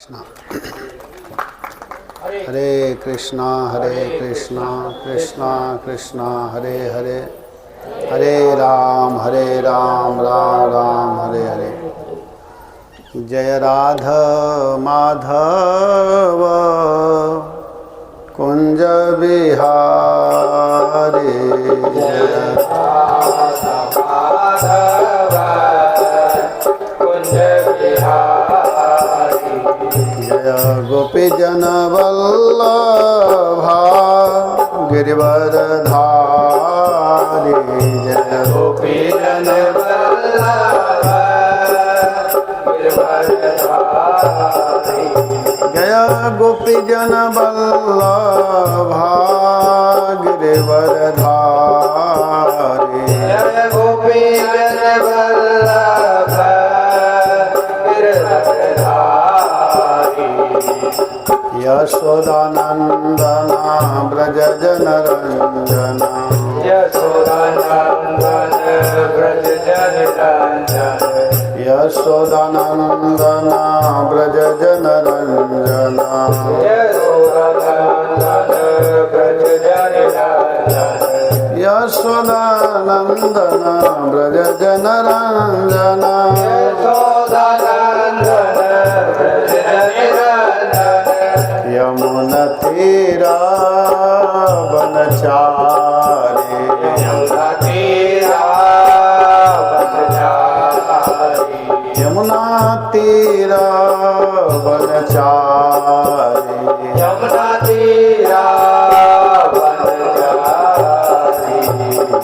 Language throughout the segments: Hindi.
कृष्णा हरे कृष्णा कृष्णा कृष्णा हरे हरे हरे राम राम राम हरे हरे। जय राधा माधव कुंज बिहारी जय राधा माधव कुंज बिहारी जय गोपी जन वल्लभा गिरिवरधारी जय गोपी जन वल्लभा गिरिवरधारी जय गोपी जन वल्लभा गिरिवरधारी जय गोपी जन वल्लभा यशोदानंदना ब्रज जनरंजन यशोदानंदन ब्रज जनरंजन यशोदानंदना ब्रज जनरंजन यशोदानंदन ब्रज जनरंजन यशोदानंदना ब्रज जनरंजन यमुना तीरा बनचारी यमुना तीरा बनचारी यमुना तीरा बनचारी यमुना तीरा बनचारी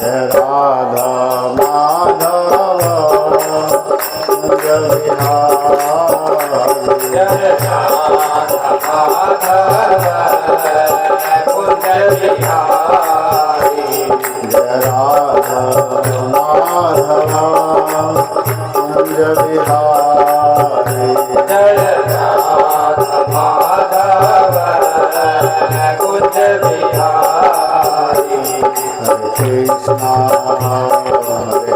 जय राधा माधव कुंज बिहारी जय राधा माधव कुंज बिहारी जय राधा माधव कुंज बिहारी जय राधा माधव कुंज बिहारी हरे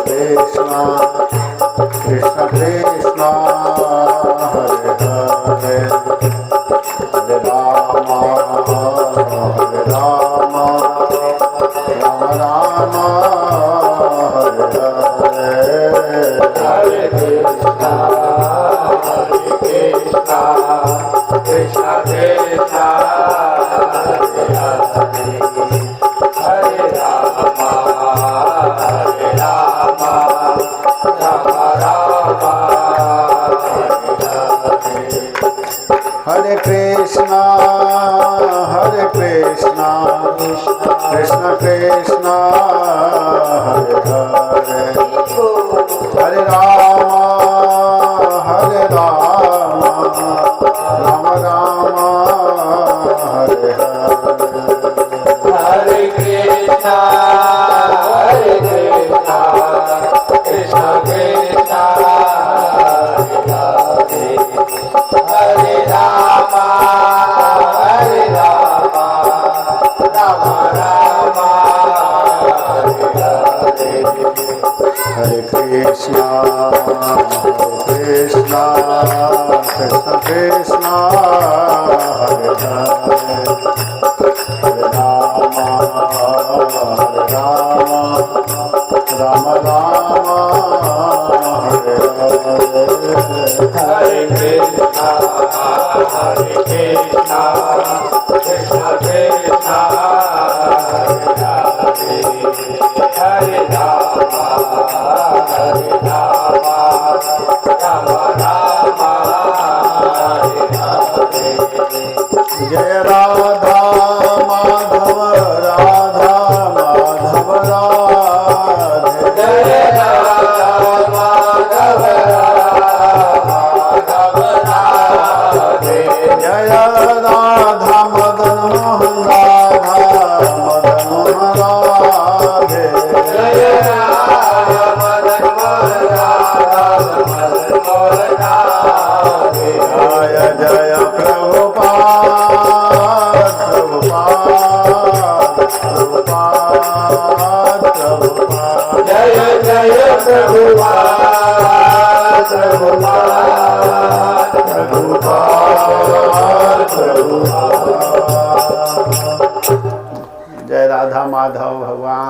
कृष्णा कृष्ण कृष्णा हरे हरे हरे राम राम राम हरे हरे हरे कृष्णा कृष्णा कृष्ण कृष्ण हरे हरे हरे राम राम हरे कृष्णा कृष्ण कृष्ण हरे हरे हरे राम राम राम हरे हरे हरे कृष्णा कृष्ण कृष्ण हरे राम राम राम हरे हरे हरे कृष्णा कृष्ण कृष्ण हरे हरे हरे राम राम राम हरे हरे हरे कृष्णा कृष्ण कृष्ण हरे हरे राम राम राम हरे हरे जय राधा माधव राधा माधव राधे जय राधा माधव राधा माधव राधे जय राधा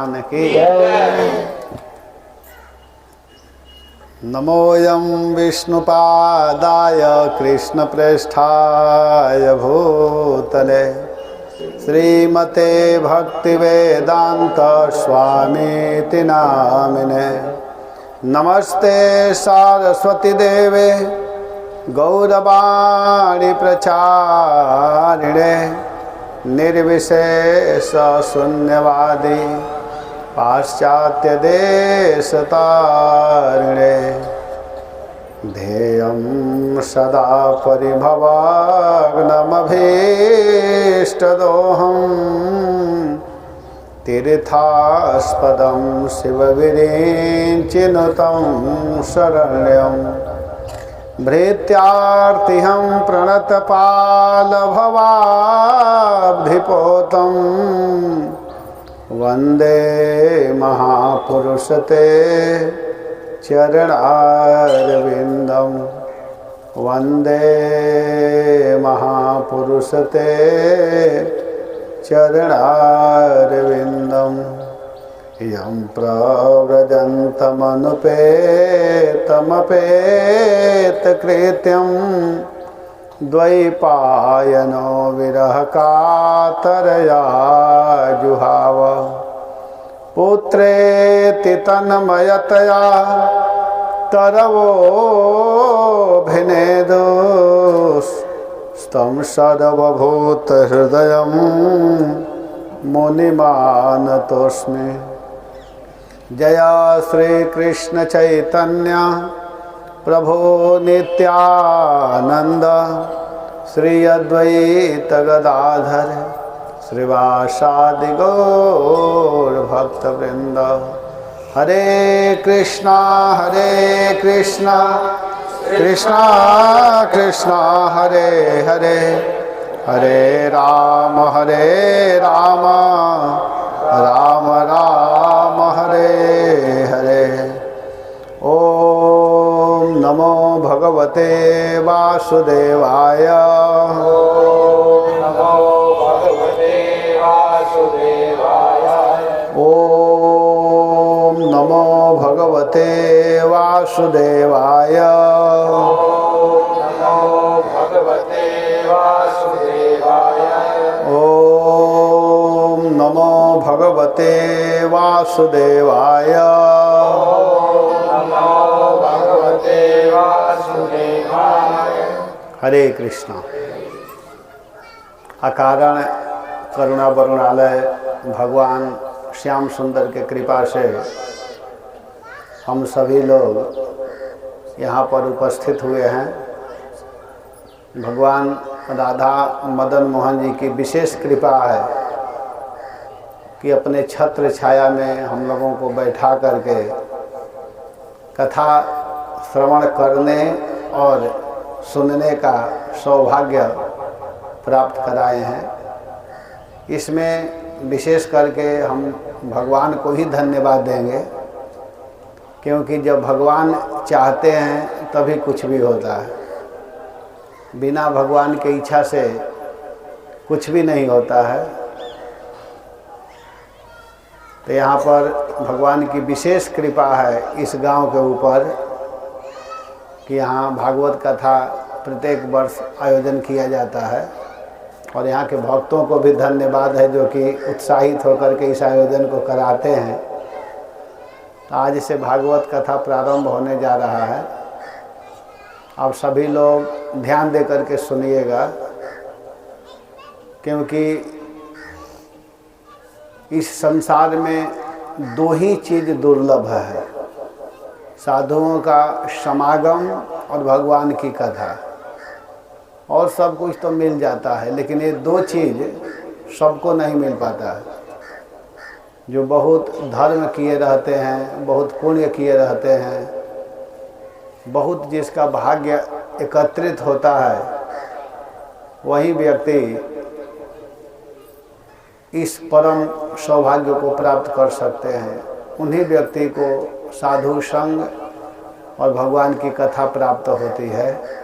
भगवान की। नमोऽयं विष्णुपादाय कृष्णप्रेष्ठाय भूतले श्रीमते भक्तिवेदांत स्वामीति नामिने। नमस्ते सारस्वती देवे गौरवाणी प्रचारिणे निर्विशेष शून्यवादी पाश्चात्य देशतारिणे। ध्येयं सदा परिभवाग्नमभीष्टदोहं तीर्थास्पदं शिवविरिञ्चिनुतं शरण्यं भृत्यार्तिहं प्रणतपालभवाब्धिपोतं वन्दे महापुरुषते चरणारविन्दं। वन्दे महापुरुषते चरणारविन्दं। यं प्रव्रजन्तमनुपेतमपेतकृत्यं द्वैपायनो विरहकातरया जुहाव। पुत्रेति तन्मयतया तरवोऽभिनेदुस्तं सर्वभूतहृदयं मुनिमानतोऽस्मि। जय श्री कृष्ण चैतन्य प्रभो नित्यानंद श्री अद्वैत गदाधर श्रीवासादि गौर भक्तवृंद। हरे कृष्णा कृष्णा कृष्णा हरे हरे, हरे राम राम राम हरे हरे। ओम नमो भगवते वासुदेवाय। ओम नमो भगवते वासुदेवाय। ओम नमो भगवते वासुदेवाय। हरे कृष्णा। अकारण करुणा वरुणालय भगवान श्याम सुंदर के कृपा से हम सभी लोग यहाँ पर उपस्थित हुए हैं। भगवान राधा मदन मोहन जी की विशेष कृपा है कि अपने छत्र छाया में हम लोगों को बैठा करके कथा श्रवण करने और सुनने का सौभाग्य प्राप्त कराए हैं। इसमें विशेष करके हम भगवान को ही धन्यवाद देंगे, क्योंकि जब भगवान चाहते हैं तभी कुछ भी होता है। बिना भगवान की इच्छा से कुछ भी नहीं होता है। तो यहाँ पर भगवान की विशेष कृपा है इस गांव के ऊपर कि यहाँ भागवत कथा प्रत्येक वर्ष आयोजन किया जाता है। और यहाँ के भक्तों को भी धन्यवाद है जो कि उत्साहित होकर के इस आयोजन को कराते हैं। तो आज से भागवत कथा प्रारंभ होने जा रहा है। आप सभी लोग ध्यान दे करके सुनिएगा, क्योंकि इस संसार में दो ही चीज़ दुर्लभ है, साधुओं का समागम और भगवान की कथा। और सब कुछ तो मिल जाता है, लेकिन ये दो चीज़ सबको नहीं मिल पाता है। जो बहुत धर्म किए रहते हैं, बहुत पुण्य किए रहते हैं, बहुत जिसका भाग्य एकत्रित होता है, वही व्यक्ति इस परम सौभाग्य को प्राप्त कर सकते हैं। उन्हीं व्यक्ति को साधु संग और भगवान की कथा प्राप्त होती है।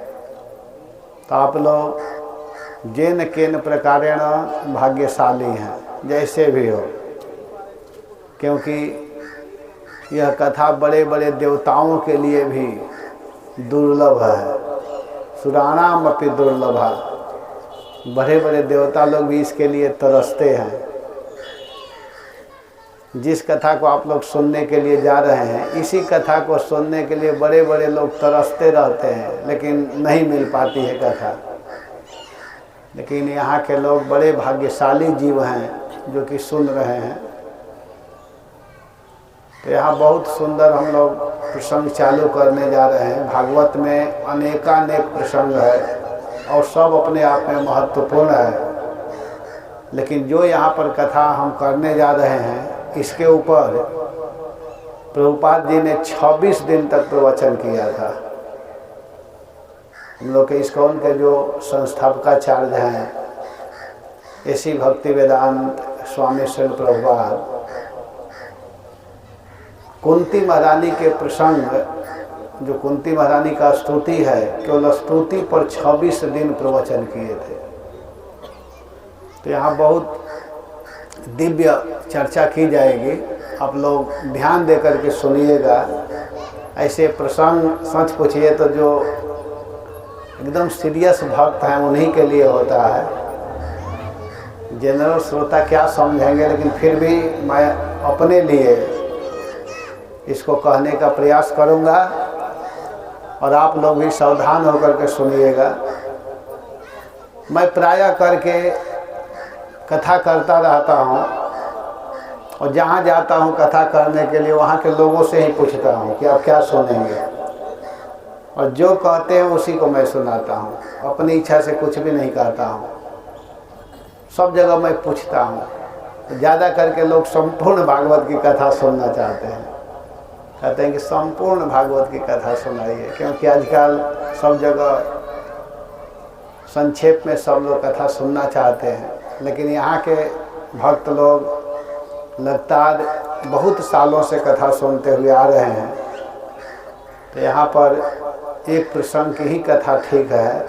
तो आप लोग जेन केन प्रकारेण भाग्यशाली हैं, जैसे भी हो। क्योंकि यह कथा बड़े बड़े देवताओं के लिए भी दुर्लभ है। सुराणाम अपि दुर्लभा, बड़े बड़े देवता लोग भी इसके लिए तरसते हैं। जिस कथा को आप लोग सुनने के लिए जा रहे हैं, इसी कथा को सुनने के लिए बड़े बड़े लोग तरसते रहते हैं, लेकिन नहीं मिल पाती है कथा। लेकिन यहाँ के लोग बड़े भाग्यशाली जीव हैं जो कि सुन रहे हैं। तो यहाँ बहुत सुंदर हम लोग प्रसंग चालू करने जा रहे हैं। भागवत में अनेकानेक प्रसंग है और सब अपने आप में महत्वपूर्ण है, लेकिन जो यहाँ पर कथा हम करने जा रहे हैं इसके ऊपर प्रभुपाद जी ने 26 दिन तक प्रवचन किया था। हम लोग के इस्कॉन के जो संस्थापकाचार्य हैं ऐसी भक्ति वेदांत स्वामी श्री प्रभुपाद, कुंती महारानी के प्रसंग, जो कुंती महारानी का स्तुति है, केवल स्तुति पर 26 दिन प्रवचन किए थे। तो यहाँ बहुत दिव्य चर्चा की जाएगी, आप लोग ध्यान दे करके सुनिएगा। ऐसे प्रसंग सच पूछिए तो जो एकदम सीरियस भक्त हैं उन्हीं के लिए होता है। जनरल श्रोता क्या समझेंगे, लेकिन फिर भी मैं अपने लिए इसको कहने का प्रयास करूंगा और आप लोग भी सावधान होकर के सुनिएगा। मैं प्रायः करके कथा करता रहता हूँ और जहाँ जाता हूँ कथा करने के लिए वहाँ के लोगों से ही पूछता हूँ कि आप क्या सुनेंगे, और जो कहते हैं उसी को मैं सुनाता हूँ। अपनी इच्छा से कुछ भी नहीं करता हूँ, सब जगह मैं पूछता हूँ। तो ज़्यादा करके लोग संपूर्ण भागवत की कथा सुनना चाहते हैं, कहते हैं कि संपूर्ण भागवत की कथा सुनाइए, क्योंकि आजकल सब जगह संक्षेप में सब लोग कथा सुनना चाहते हैं। लेकिन यहाँ के भक्त लोग लगातार बहुत सालों से कथा सुनते हुए आ रहे हैं, तो यहाँ पर एक प्रसंग की ही कथा ठीक है।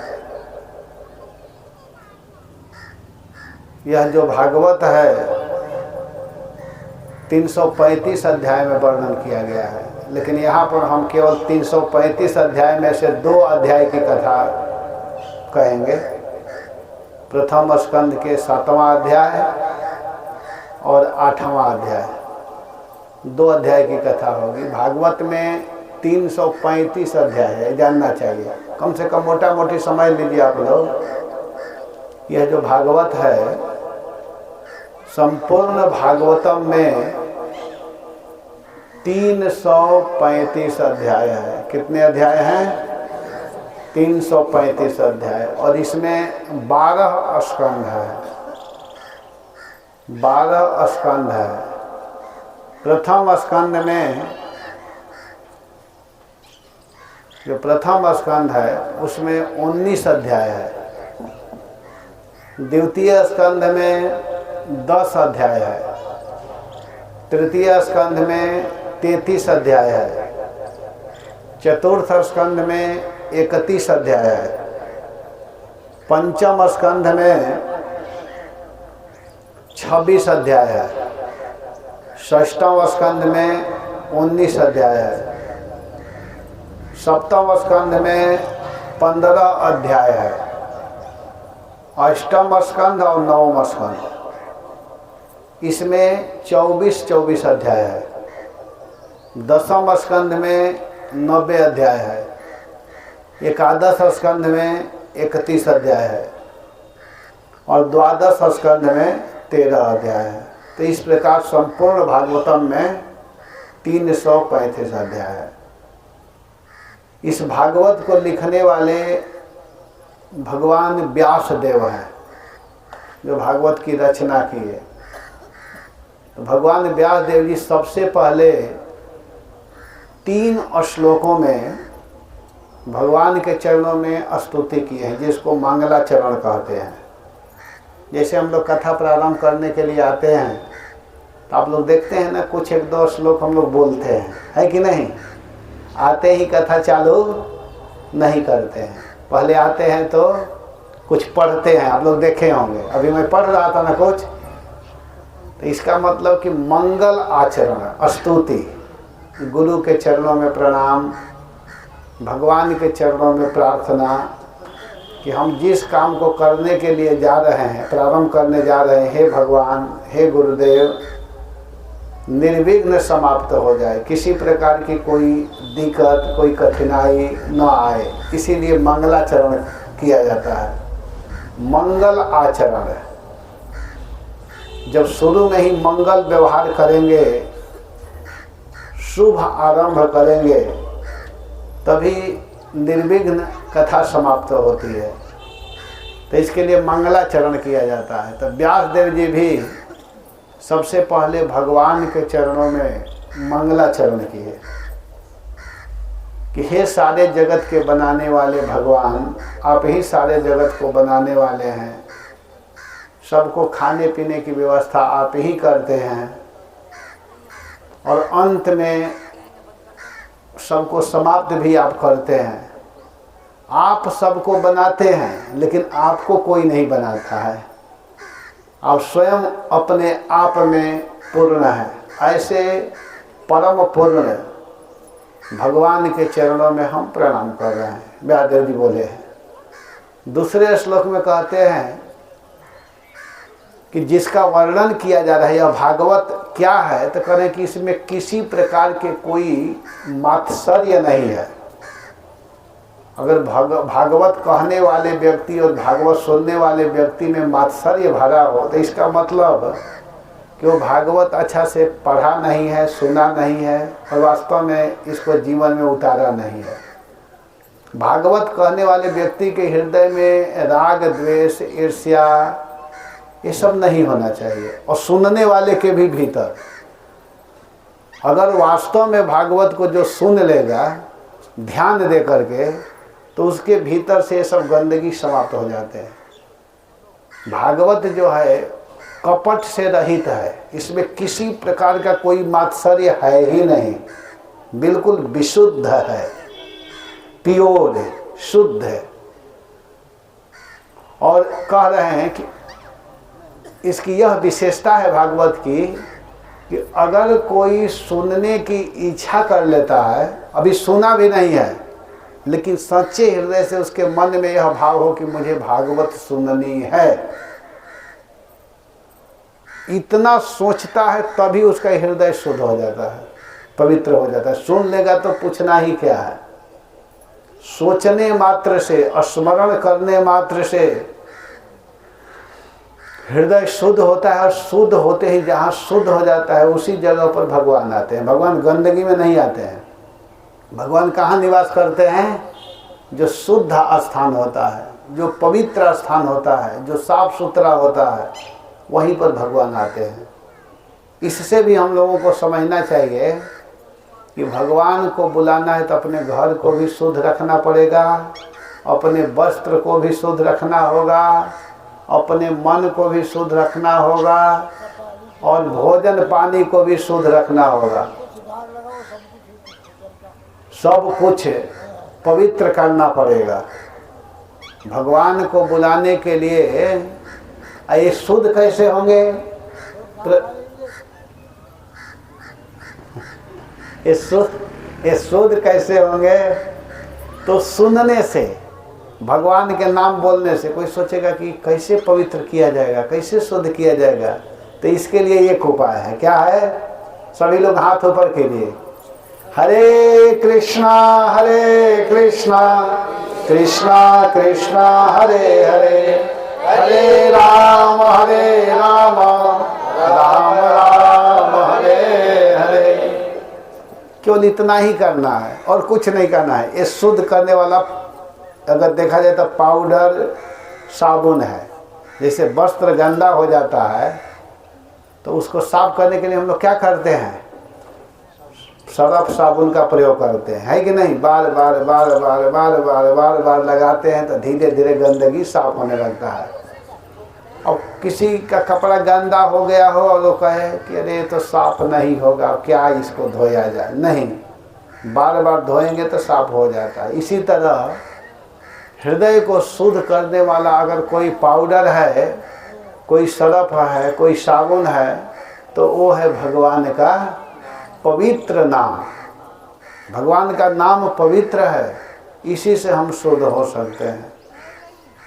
यह जो भागवत है 335 अध्याय में वर्णन किया गया है, लेकिन यहाँ पर हम केवल 335 अध्याय में से 2 अध्याय की कथा कहेंगे। प्रथम स्कंद के 7वां अध्याय और 8वां अध्याय, 2 अध्याय की कथा होगी। भागवत में 335 अध्याय है, जानना चाहिए। कम से कम मोटा मोटी समझ लीजिए आप लोग। यह जो भागवत है संपूर्ण भागवतम में 335 अध्याय है। कितने अध्याय हैं? 335 अध्याय, और इसमें 12 स्कंध है। 12 स्कंध है। प्रथम स्कंद में जो प्रथम स्कंद है उसमें 19 अध्याय है। द्वितीय स्कंद में 10 अध्याय है। तृतीय स्कंद में 33 अध्याय है। चतुर्थ स्कंद में 31 अध्याय है। पंचम स्कंध में 26 अध्याय है। षष्ठम स्कंध में 19 अध्याय है। सप्तम स्कंध में 15 अध्याय है। अष्टम स्कंध और नवम स्कंध, इसमें 24 अध्याय है। दसम स्कंध में 90 अध्याय है। एकादश स्कंध में 31 अध्याय है और द्वादश स्कंध में 13 अध्याय है। तो इस प्रकार संपूर्ण भागवतम में 335 अध्याय है। इस भागवत को लिखने वाले भगवान व्यास देव हैं, जो भागवत की रचना की है। तो भगवान व्यास देव जी सबसे पहले 3 श्लोकों में भगवान के चरणों में स्तुति की है, जिसको मंगलाचरण कहते हैं। जैसे हम लोग कथा प्रारंभ करने के लिए आते हैं तो आप लोग देखते हैं ना, कुछ 1-2 श्लोक हम लोग बोलते हैं, है कि नहीं? आते ही कथा चालू नहीं करते हैं, पहले आते हैं तो कुछ पढ़ते हैं। आप लोग देखे होंगे, अभी मैं पढ़ रहा था ना कुछ, तो इसका मतलब कि मंगल आचरण, स्तुति, गुरु के चरणों में प्रणाम, भगवान के चरणों में प्रार्थना कि हम जिस काम को करने के लिए जा रहे हैं, प्रारंभ करने जा रहे हैं, हे भगवान, हे गुरुदेव, निर्विघ्न समाप्त हो जाए, किसी प्रकार की कोई दिक्कत, कोई कठिनाई न आए। इसीलिए मंगलाचरण किया जाता है। मंगल आचरण, जब शुरू में ही मंगल व्यवहार करेंगे, शुभ आरंभ करेंगे, तभी निर्विघ्न कथा समाप्त होती है। तो इसके लिए मंगलाचरण किया जाता है। तो व्यास देव जी भी सबसे पहले भगवान के चरणों में मंगलाचरण किए कि हे सारे जगत के बनाने वाले भगवान, आप ही सारे जगत को बनाने वाले हैं, सबको खाने पीने की व्यवस्था आप ही करते हैं, और अंत में सबको समाप्त भी आप करते हैं। आप सबको बनाते हैं, लेकिन आपको कोई नहीं बनाता है। आप स्वयं अपने आप में पूर्ण है। ऐसे परम पूर्ण भगवान के चरणों में हम प्रणाम कर रहे हैं, व्यासदेव जी बोले हैं। दूसरे श्लोक में कहते हैं कि जिसका वर्णन किया जा रहा है, यह भागवत क्या है, तो करें कि इसमें किसी प्रकार के कोई मात्सर्य नहीं है। अगर भागवत कहने वाले व्यक्ति और भागवत सुनने वाले व्यक्ति में मात्सर्य भरा हो, तो इसका मतलब कि वो भागवत अच्छा से पढ़ा नहीं है, सुना नहीं है, और वास्तव में इसको जीवन में उतारा नहीं है। भागवत कहने वाले व्यक्ति के हृदय में राग, द्वेष, ईर्ष्या, ये सब नहीं होना चाहिए। और सुनने वाले के भी भीतर, अगर वास्तव में भागवत को जो सुन लेगा ध्यान दे करके, तो उसके भीतर से सब गंदगी समाप्त हो जाते हैं। भागवत जो है कपट से रहित है, इसमें किसी प्रकार का कोई मात्सर्य है ही नहीं, बिल्कुल विशुद्ध है, प्योर है, शुद्ध है। और कह रहे हैं कि इसकी यह विशेषता है भागवत की कि अगर कोई सुनने की इच्छा कर लेता है, अभी सुना भी नहीं है, लेकिन सच्चे हृदय से उसके मन में यह भाव हो कि मुझे भागवत सुननी है, इतना सोचता है, तभी उसका हृदय शुद्ध हो जाता है, पवित्र हो जाता है। सुन लेगा तो पूछना ही क्या है। सोचने मात्र से, स्मरण करने मात्र से हृदय शुद्ध होता है, और शुद्ध होते ही जहाँ शुद्ध हो जाता है उसी जगह पर भगवान आते हैं। भगवान गंदगी में नहीं आते हैं। भगवान कहाँ निवास करते हैं? जो शुद्ध स्थान होता है, जो पवित्र स्थान होता है, जो साफ सुथरा होता है, वहीं पर भगवान आते हैं। इससे भी हम लोगों को समझना चाहिए कि भगवान को बुलाना है तो अपने घर को भी शुद्ध रखना पड़ेगा, अपने वस्त्र को भी शुद्ध रखना होगा, अपने मन को भी शुद्ध रखना होगा, और भोजन पानी को भी शुद्ध रखना होगा। सब कुछ पवित्र करना पड़ेगा। भगवान को बुलाने के लिए ये शुद्ध कैसे होंगे? ये शुद्ध कैसे होंगे? तो सुनने से, भगवान के नाम बोलने से। कोई सोचेगा कि कैसे पवित्र किया जाएगा, कैसे शुद्ध किया जाएगा, तो इसके लिए एक उपाय है। क्या है? सभी लोग हाथ ऊपर कीजिए। हरे कृष्णा कृष्णा कृष्णा हरे हरे, हरे राम राम राम हरे हरे। केवल इतना ही करना है और कुछ नहीं करना है। ये शुद्ध करने वाला अगर देखा जाए तो पाउडर, साबुन है। जैसे वस्त्र गंदा हो जाता है तो उसको साफ करने के लिए हम लोग क्या करते हैं? सर्फ साबुन का प्रयोग करते हैं, है कि नहीं? बार बार बार बार बार बार बार बार लगाते हैं तो धीरे धीरे गंदगी साफ होने लगता है। अब किसी का कपड़ा गंदा हो गया हो और वो कहे कि अरे तो साफ नहीं होगा, क्या इसको धोया जाए? नहीं, बार बार धोएंगे तो साफ हो जाता है। इसी तरह हृदय को शुद्ध करने वाला अगर कोई पाउडर है, कोई सर्फ है, कोई साबुन है, तो वो है भगवान का पवित्र नाम। भगवान का नाम पवित्र है, इसी से हम शुद्ध हो सकते हैं।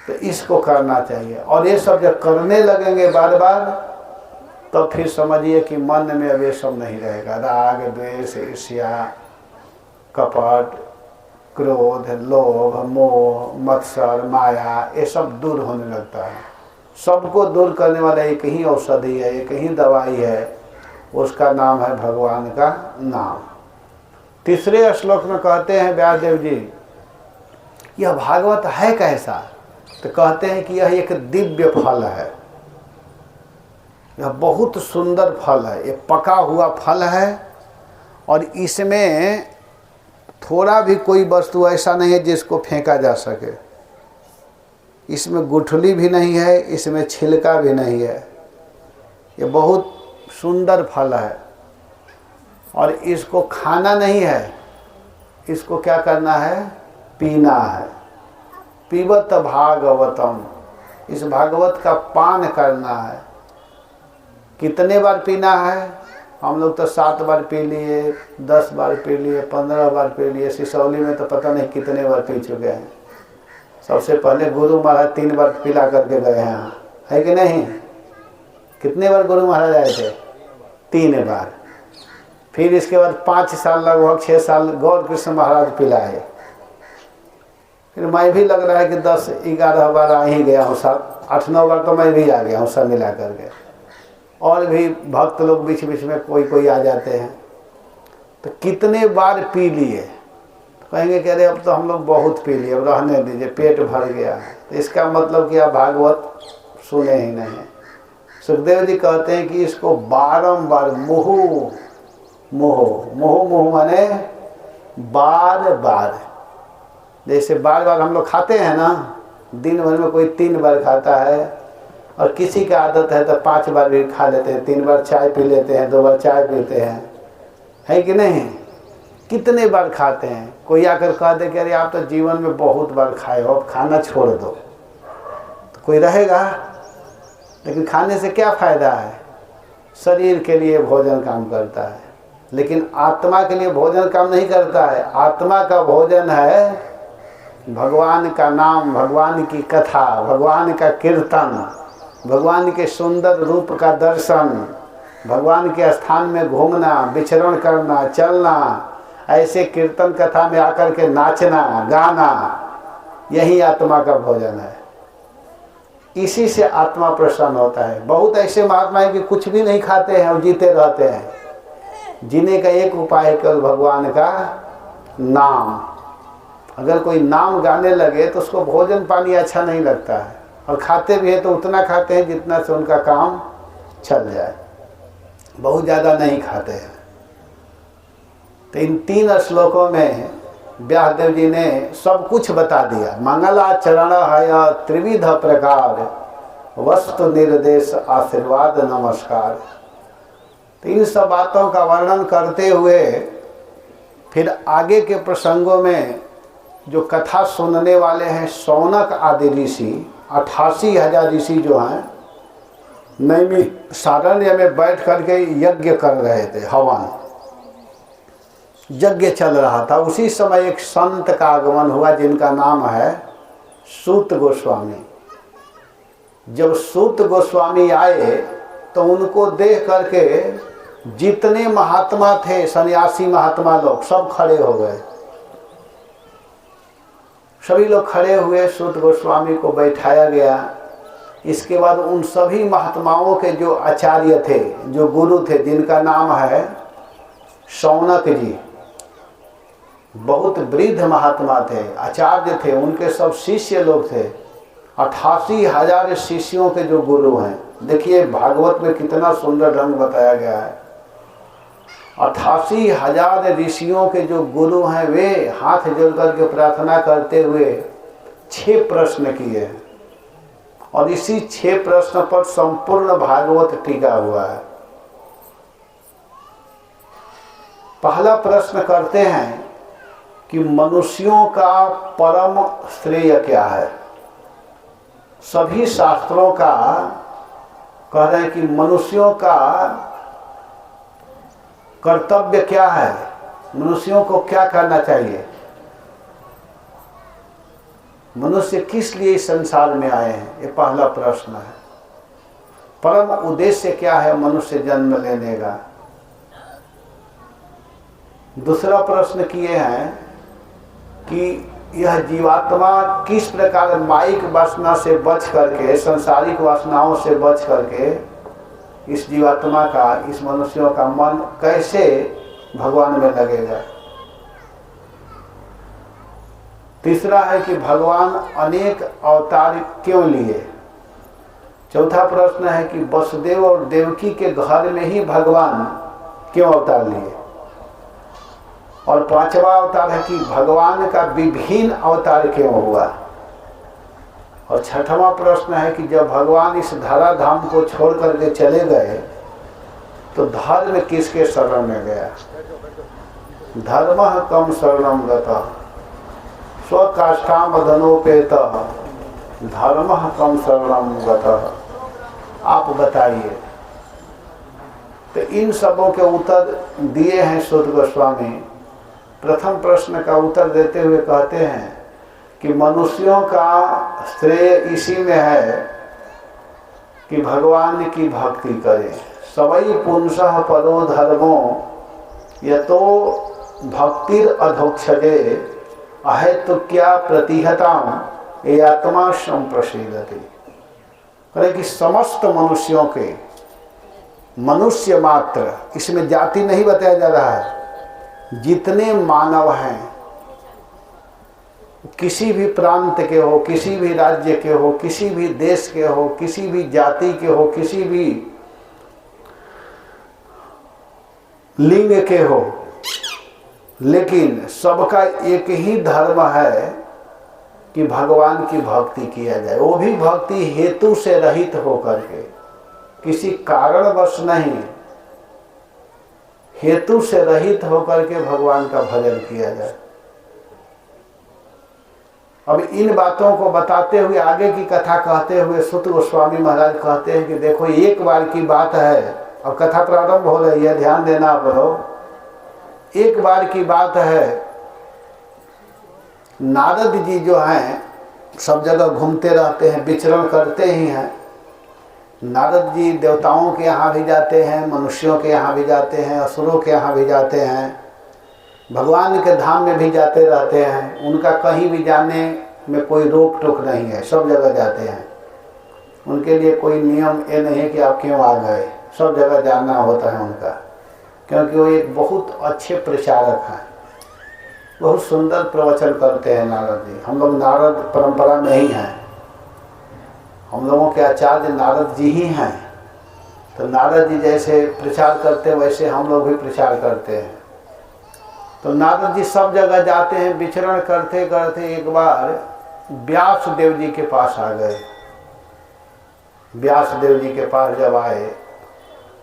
तो इसको करना चाहिए। और ये सब जब करने लगेंगे बार बार, तो फिर समझिए कि मन में अब ये सब नहीं रहेगा। राग, द्वेष, ईर्ष्या, कपट, क्रोध, लोभ, मोह, मत्सर, माया, ये सब दूर होने लगता है। सबको दूर करने वाला एक ही औषधि है, एक ही दवाई है, उसका नाम है भगवान का नाम। तीसरे श्लोक में कहते हैं व्यासदेव जी, यह भागवत है कैसा? तो कहते हैं कि यह एक दिव्य फल है, यह बहुत सुंदर फल है, ये पका हुआ फल है। और इसमें थोड़ा भी कोई वस्तु ऐसा नहीं है जिसको फेंका जा सके। इसमें गुठली भी नहीं है, इसमें छिलका भी नहीं है। ये बहुत सुंदर फल है। और इसको खाना नहीं है, इसको क्या करना है? पीना है। पीबत भागवतम, इस भागवत का पान करना है। कितने बार पीना है? हम लोग तो 7 बार पी लिए, 10 बार पी लिए, 15 बार पी लिए। सिसौली में तो पता नहीं कितने बार पी चुके हैं। सबसे पहले गुरु महाराज 3 बार पिला करके गए हैं, है कि नहीं? कितने बार गुरु महाराज आए थे? 3 बार। फिर इसके बाद 5 साल, लगभग 6 साल गौर कृष्ण महाराज पिलाए। फिर मैं भी लग रहा है कि 10-11 बार आ ही गया हूँ, 7-8-9 बार तो मैं भी आ गया हूँ सब मिला करके। और भी भक्त लोग बीच बीच में कोई आ जाते हैं। तो कितने बार पी लिए? कहेंगे कह रहे अब तो हम लोग बहुत पी लिए, अब रहने दीजिए, पेट भर गया। तो इसका मतलब कि आप भागवत सुने ही नहीं। सुखदेव जी कहते हैं कि इसको बारंबार मुहु माने बार बार। जैसे बार बार हम लोग खाते हैं ना, दिन भर में कोई 3 बार खाता है, और किसी का आदत है तो 5 बार भी खा लेते हैं, 3 बार चाय पी लेते हैं, 2 बार चाय पीते हैं, है कि नहीं? कितने बार खाते हैं? कोई आकर कह दे कि अरे आप तो जीवन में बहुत बार खाए हो, अब खाना छोड़ दो, तो कोई रहेगा? लेकिन खाने से क्या फ़ायदा है? शरीर के लिए भोजन काम करता है, लेकिन आत्मा के लिए भोजन काम नहीं करता है। आत्मा का भोजन है भगवान का नाम, भगवान की कथा, भगवान का कीर्तन, भगवान के सुंदर रूप का दर्शन, भगवान के स्थान में घूमना, विचरण करना, चलना, ऐसे कीर्तन कथा में आकर के नाचना, गाना, यही आत्मा का भोजन है। इसी से आत्मा प्रसन्न होता है। बहुत ऐसे महात्मा हैं कि कुछ भी नहीं खाते हैं और जीते रहते हैं। जीने का एक उपाय है केवल भगवान का नाम। अगर कोई नाम गाने लगे तो उसको भोजन पानी अच्छा नहीं लगता है, और खाते भी हैं तो उतना खाते हैं जितना से उनका काम चल जाए, बहुत ज़्यादा नहीं खाते हैं। तो इन 3 श्लोकों में व्यासदेव जी ने सब कुछ बता दिया। मंगलाचरण है त्रिविध प्रकार, वस्तु निर्देश आशीर्वाद नमस्कार। तो इन सब बातों का वर्णन करते हुए फिर आगे के प्रसंगों में जो कथा सुनने वाले हैं शौनक आदि ऋषि, 88,000 ऋषि जो हैं, नैमिषारण्य में बैठ करके यज्ञ कर रहे थे, हवन यज्ञ चल रहा था। उसी समय एक संत का आगमन हुआ जिनका नाम है सूत गोस्वामी। जब सूत गोस्वामी आए तो उनको देख करके जितने महात्मा थे, सन्यासी महात्मा लोग, सब खड़े हो गए। सभी लोग खड़े हुए, सूत गोस्वामी को बैठाया गया। इसके बाद उन सभी महात्माओं के जो आचार्य थे, जो गुरु थे, जिनका नाम है शौनक जी, बहुत वृद्ध महात्मा थे, आचार्य थे, उनके सब शिष्य लोग थे। 88,000 शिष्यों के जो गुरु हैं, देखिए भागवत में कितना सुंदर ढंग बताया गया है। 88,000 ऋषियों के जो गुरु हैं, वे हाथ जोड़ करके प्रार्थना करते हुए 6 प्रश्न किए, और इसी 6 प्रश्न पर संपूर्ण भागवत टिका हुआ है। पहला प्रश्न करते हैं कि मनुष्यों का परम श्रेय क्या है। सभी शास्त्रों का कह रहे हैं कि मनुष्यों का कर्तव्य क्या है, मनुष्यों को क्या करना चाहिए, मनुष्य किस लिए इस संसार में आए हैं, ये पहला प्रश्न है। परम उद्देश्य क्या है मनुष्य जन्म लेने का। दूसरा प्रश्न किए हैं कि यह जीवात्मा किस प्रकार माइक वासना से बच करके, सांसारिक वासनाओं से बच करके इस जीवात्मा का, इस मनुष्यों का मन कैसे भगवान में लगेगा। तीसरा है कि भगवान अनेक अवतार क्यों लिए। चौथा प्रश्न है कि वसुदेव और देवकी के घर में ही भगवान क्यों अवतार लिए। और पांचवा अवतार है कि भगवान का विभिन्न अवतार क्यों हुआ। और छठवां प्रश्न है कि जब भगवान इस धरा धाम को छोड़ करके चले गए तो धर्म किसके शरण में गया। धर्मः कम शरणं गतः स्वकाष्ठामधनोपेतः धर्मः कम शरणं गतः। आप बताइए। तो इन सबों के उत्तर दिए हैं सूत गोस्वामी। प्रथम प्रश्न का उत्तर देते हुए कहते हैं कि मनुष्यों का श्रेय इसी में है कि भगवान की भक्ति करें। सवै पुंसः पदो धर्मो यतो भक्तिर अधोक्षजे अहेतु क्या प्रतिहताम ये आत्मा संप्रसीदति। कहे कि समस्त मनुष्यों के, मनुष्य मात्र, इसमें जाति नहीं बताया जा रहा है, जितने मानव हैं, किसी भी प्रांत के हो, किसी भी राज्य के हो, किसी भी देश के हो, किसी भी जाति के हो, किसी भी लिंग के हो, लेकिन सबका एक ही धर्म है कि भगवान की भक्ति किया जाए। वो भी भक्ति हेतु से रहित होकर के, किसी कारणवश नहीं, हेतु से रहित होकर के भगवान का भजन किया जाए। अब इन बातों को बताते हुए आगे की कथा कहते हुए सूत गोस्वामी महाराज कहते हैं कि देखो एक बार की बात है, अब कथा प्रारंभ हो रही है, ध्यान देना आप लोग। एक बार की बात है, नारद जी जो हैं सब जगह घूमते रहते हैं, विचरण करते ही हैं। नारद जी देवताओं के यहाँ भी जाते हैं, मनुष्यों के यहाँ भी जाते हैं, असुरों के यहाँ भी जाते हैं, भगवान के धाम में भी जाते रहते हैं। उनका कहीं भी जाने में कोई रोक टोक नहीं है, सब जगह जाते हैं। उनके लिए कोई नियम ये नहीं है कि आप क्यों आ गए, सब जगह जाना होता है उनका, क्योंकि वो एक बहुत अच्छे प्रचारक हैं, बहुत सुंदर प्रवचन करते हैं नारद जी। हम लोग नारद परंपरा में ही हैं, हम लोगों के आचार्य नारद जी ही हैं। तो नारद जी जैसे प्रचार करते हैं वैसे हम लोग भी प्रचार करते हैं। तो नारद जी सब जगह जाते हैं, विचरण करते करते एक बार व्यास देव जी के पास आ गए। व्यास देव जी के पास जब आए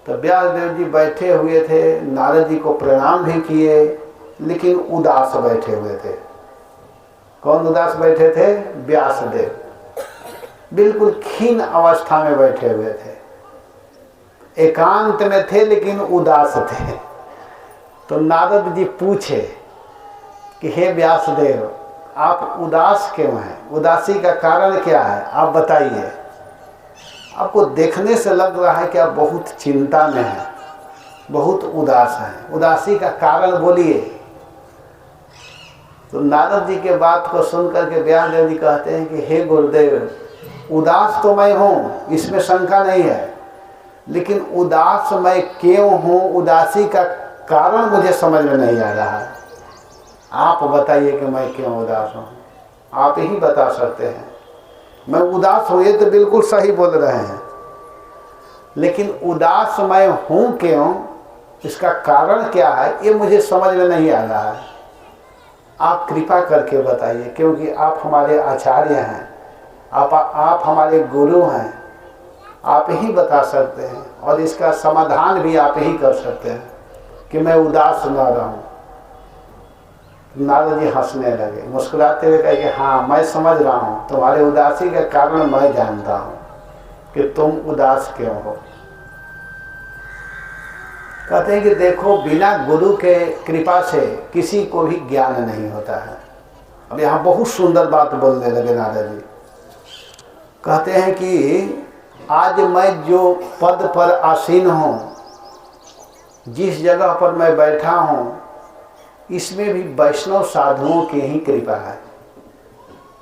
तो व्यास देव जी बैठे हुए थे, नारद जी को प्रणाम भी किए, लेकिन उदास बैठे हुए थे। कौन उदास बैठे थे? व्यास देव बिल्कुल खीन अवस्था में बैठे हुए थे, एकांत में थे लेकिन उदास थे। तो नारद जी पूछे कि हे व्यासदेव, आप उदास क्यों हैं? उदासी का कारण क्या है, आप बताइए। आपको देखने से लग रहा है कि आप बहुत चिंता में हैं, बहुत उदास हैं, उदासी का कारण बोलिए। तो नारद जी के बात को सुन करके व्यासदेव जी कहते हैं कि हे गुरुदेव, उदास तो मैं हूँ, इसमें शंका नहीं है, लेकिन उदास मैं क्यों हूँ, उदासी का कारण मुझे समझ में नहीं आ रहा है। आप बताइए कि मैं क्यों उदास हूँ, आप ही बता सकते हैं। मैं उदास हूँ, ये तो बिल्कुल सही बोल रहे हैं, लेकिन उदास मैं हूँ क्यों, इसका कारण क्या है, ये मुझे समझ में नहीं आ रहा है। आप कृपा करके बताइए, क्योंकि आप हमारे आचार्य हैं, आप हमारे गुरु हैं, आप ही बता सकते हैं और इसका समाधान भी आप ही कर सकते हैं कि मैं उदास न रहूं। नारद जी हंसने लगे, मुस्कुराते हुए कहे कि हाँ मैं समझ रहा हूँ, तुम्हारे उदासी का कारण मैं जानता हूँ कि तुम उदास क्यों हो। कहते हैं कि देखो, बिना गुरु के कृपा से किसी को भी ज्ञान नहीं होता है। अब यहाँ बहुत सुंदर बात बोलने लगे नारद जी। कहते हैं कि आज मैं जो पद पर आसीन हूँ, जिस जगह पर मैं बैठा हूँ, इसमें भी वैष्णव साधुओं की ही कृपा है।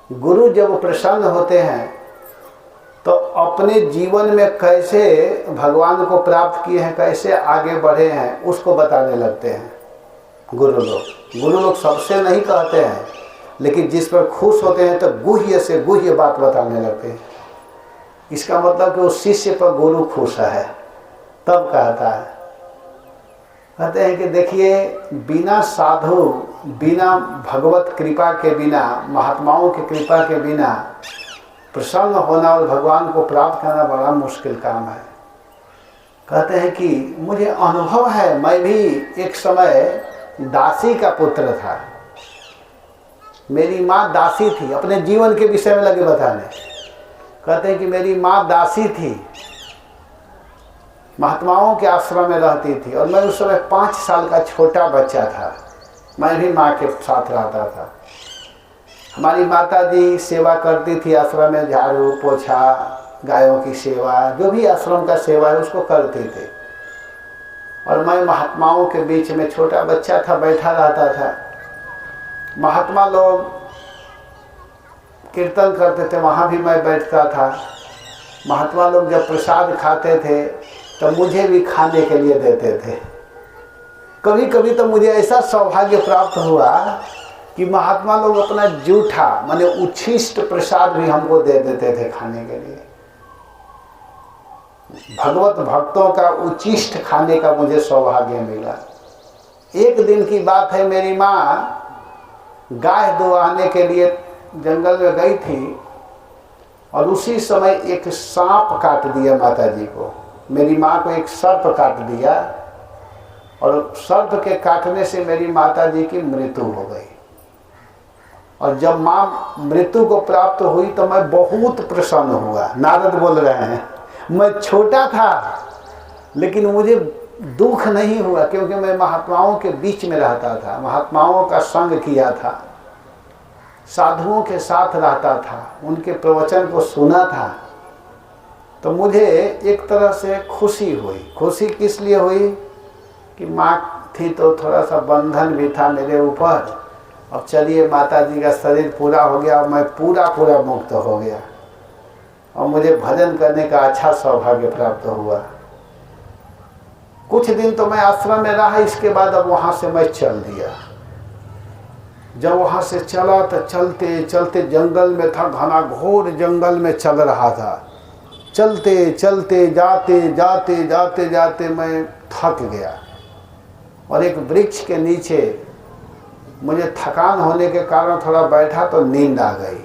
गुरु जब प्रसन्न होते हैं तो अपने जीवन में कैसे भगवान को प्राप्त किए हैं, कैसे आगे बढ़े हैं, उसको बताने लगते हैं गुरु लोग सबसे नहीं कहते हैं, लेकिन जिस पर खुश होते हैं तो गुह्य से गुह्य बात बताने लगते हैं। इसका मतलब कि उस शिष्य पर गुरु खुश है, तब कहता है। कहते हैं कि देखिए, बिना साधु, बिना भगवत कृपा के बिना, महात्माओं की कृपा के बिना प्रसन्न होना और भगवान को प्राप्त करना बड़ा मुश्किल काम है। कहते हैं कि मुझे अनुभव है, मैं भी एक समय दासी का पुत्र था। मेरी माँ दासी थी। अपने जीवन के विषय में लगे बताने। कहते हैं कि मेरी माँ दासी थी, महात्माओं के आश्रम में रहती थी, और मैं उस समय 5 साल का छोटा बच्चा था। मैं भी माँ के साथ रहता था। हमारी माता जी सेवा करती थी आश्रम में, झाड़ू पोछा, गायों की सेवा, जो भी आश्रम का सेवा है उसको करते थे। और मैं महात्माओं के बीच में छोटा बच्चा था, बैठा रहता था। महात्मा लोग कीर्तन करते थे, वहाँ भी मैं बैठता था। महात्मा लोग जब प्रसाद खाते थे तो मुझे भी खाने के लिए देते थे। कभी कभी तो मुझे ऐसा सौभाग्य प्राप्त हुआ कि महात्मा लोग अपना जूठा माने उच्छिष्ट प्रसाद भी हमको दे देते थे खाने के लिए। भगवत भक्तों का उच्छिष्ट खाने का मुझे सौभाग्य मिला। एक दिन की बात है, मेरी माँ गाय दुहाने के लिए जंगल में गई थी, और उसी समय एक सांप काट दिया माता जी को। मेरी माँ को एक सर्प काट दिया, और सर्प के काटने से मेरी माता जी की मृत्यु हो गई। और जब माँ मृत्यु को प्राप्त हुई तो मैं बहुत प्रसन्न हुआ। नारद बोल रहे हैं, मैं छोटा था लेकिन मुझे दुख नहीं हुआ, क्योंकि मैं महात्माओं के बीच में रहता था, महात्माओं का संग किया था, साधुओं के साथ रहता था, उनके प्रवचन को सुना था। तो मुझे एक तरह से खुशी हुई। खुशी किस लिए हुई कि माँ थी तो थोड़ा सा बंधन भी था मेरे ऊपर। अब चलिए, माता जी का शरीर पूरा हो गया और मैं पूरा मुक्त हो गया, और मुझे भजन करने का अच्छा सौभाग्य प्राप्त हुआ। कुछ दिन तो मैं आश्रम में रहा, इसके बाद अब वहाँ से मैं चल दिया। जब वहाँ से चला तो चलते चलते जंगल में था, घना घोर जंगल में चल रहा था। चलते चलते जाते मैं थक गया, और एक वृक्ष के नीचे मुझे थकान होने के कारण थोड़ा बैठा तो नींद आ गई।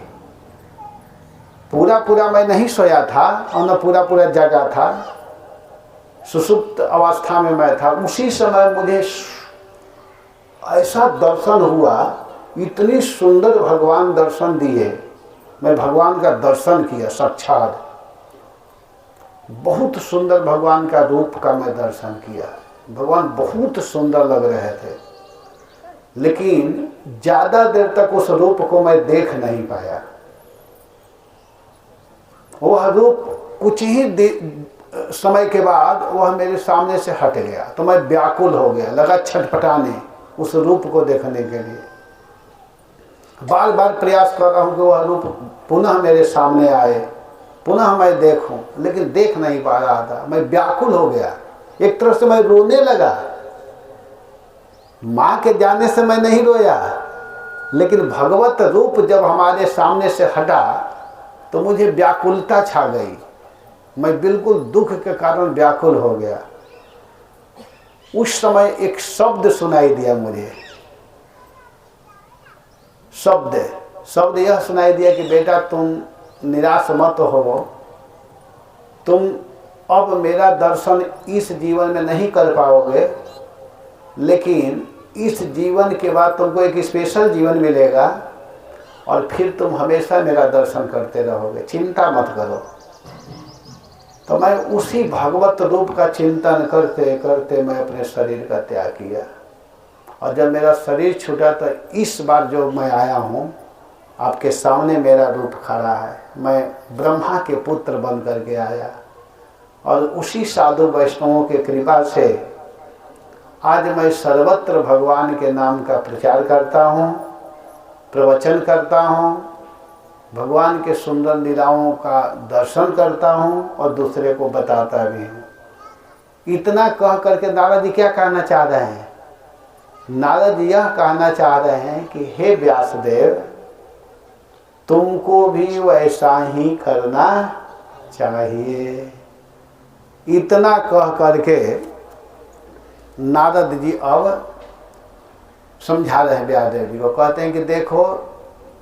पूरा मैं नहीं सोया था और न पूरा जगा था, सुषुप्त अवस्था में मैं था। उसी समय मुझे ऐसा दर्शन हुआ, इतनी सुंदर भगवान दर्शन दिए। मैं भगवान का दर्शन किया साक्षात, बहुत सुंदर भगवान का रूप का मैं दर्शन किया। भगवान बहुत सुंदर लग रहे थे, लेकिन ज़्यादा देर तक उस रूप को मैं देख नहीं पाया। वह रूप कुछ ही समय के बाद वह मेरे सामने से हट गया, तो मैं व्याकुल हो गया, लगा छटपटाने उस रूप को देखने के लिए। बार बार प्रयास कर रहा हूँ कि वह रूप पुनः मेरे सामने आए, पुनः मैं देखूं, लेकिन देख नहीं पा रहा था। मैं व्याकुल हो गया, एक तरह से मैं रोने लगा। माँ के जाने से मैं नहीं रोया, लेकिन भगवत रूप जब हमारे सामने से हटा तो मुझे व्याकुलता छा गई। मैं बिल्कुल दुख के कारण व्याकुल हो गया। उस समय एक शब्द सुनाई दिया मुझे। शब्द यह सुनाई दिया कि बेटा तुम निराश मत हो, तुम अब मेरा दर्शन इस जीवन में नहीं कर पाओगे, लेकिन इस जीवन के बाद तुमको एक स्पेशल जीवन मिलेगा और फिर तुम हमेशा मेरा दर्शन करते रहोगे, चिंता मत करो। तो मैं उसी भगवत रूप का चिंतन करते करते मैं अपने शरीर का त्याग किया। और जब मेरा शरीर छूटा तो इस बार जो मैं आया हूँ आपके सामने मेरा रूप खड़ा है। मैं ब्रह्मा के पुत्र बन करके आया और उसी साधु वैष्णवों के कृपा से आज मैं सर्वत्र भगवान के नाम का प्रचार करता हूँ, प्रवचन करता हूँ, भगवान के सुंदर लीलाओं का दर्शन करता हूँ और दूसरे को बताता भी हूँ। इतना कह करके नारद जी क्या कहना चाह रहे हैं? नारद यह कहना चाह रहे हैं कि हे व्यासदेव, तुमको भी वैसा ही करना चाहिए। इतना कह करके नारद जी अब समझा रहे हैं व्यासदेव जी को। कहते हैं कि देखो,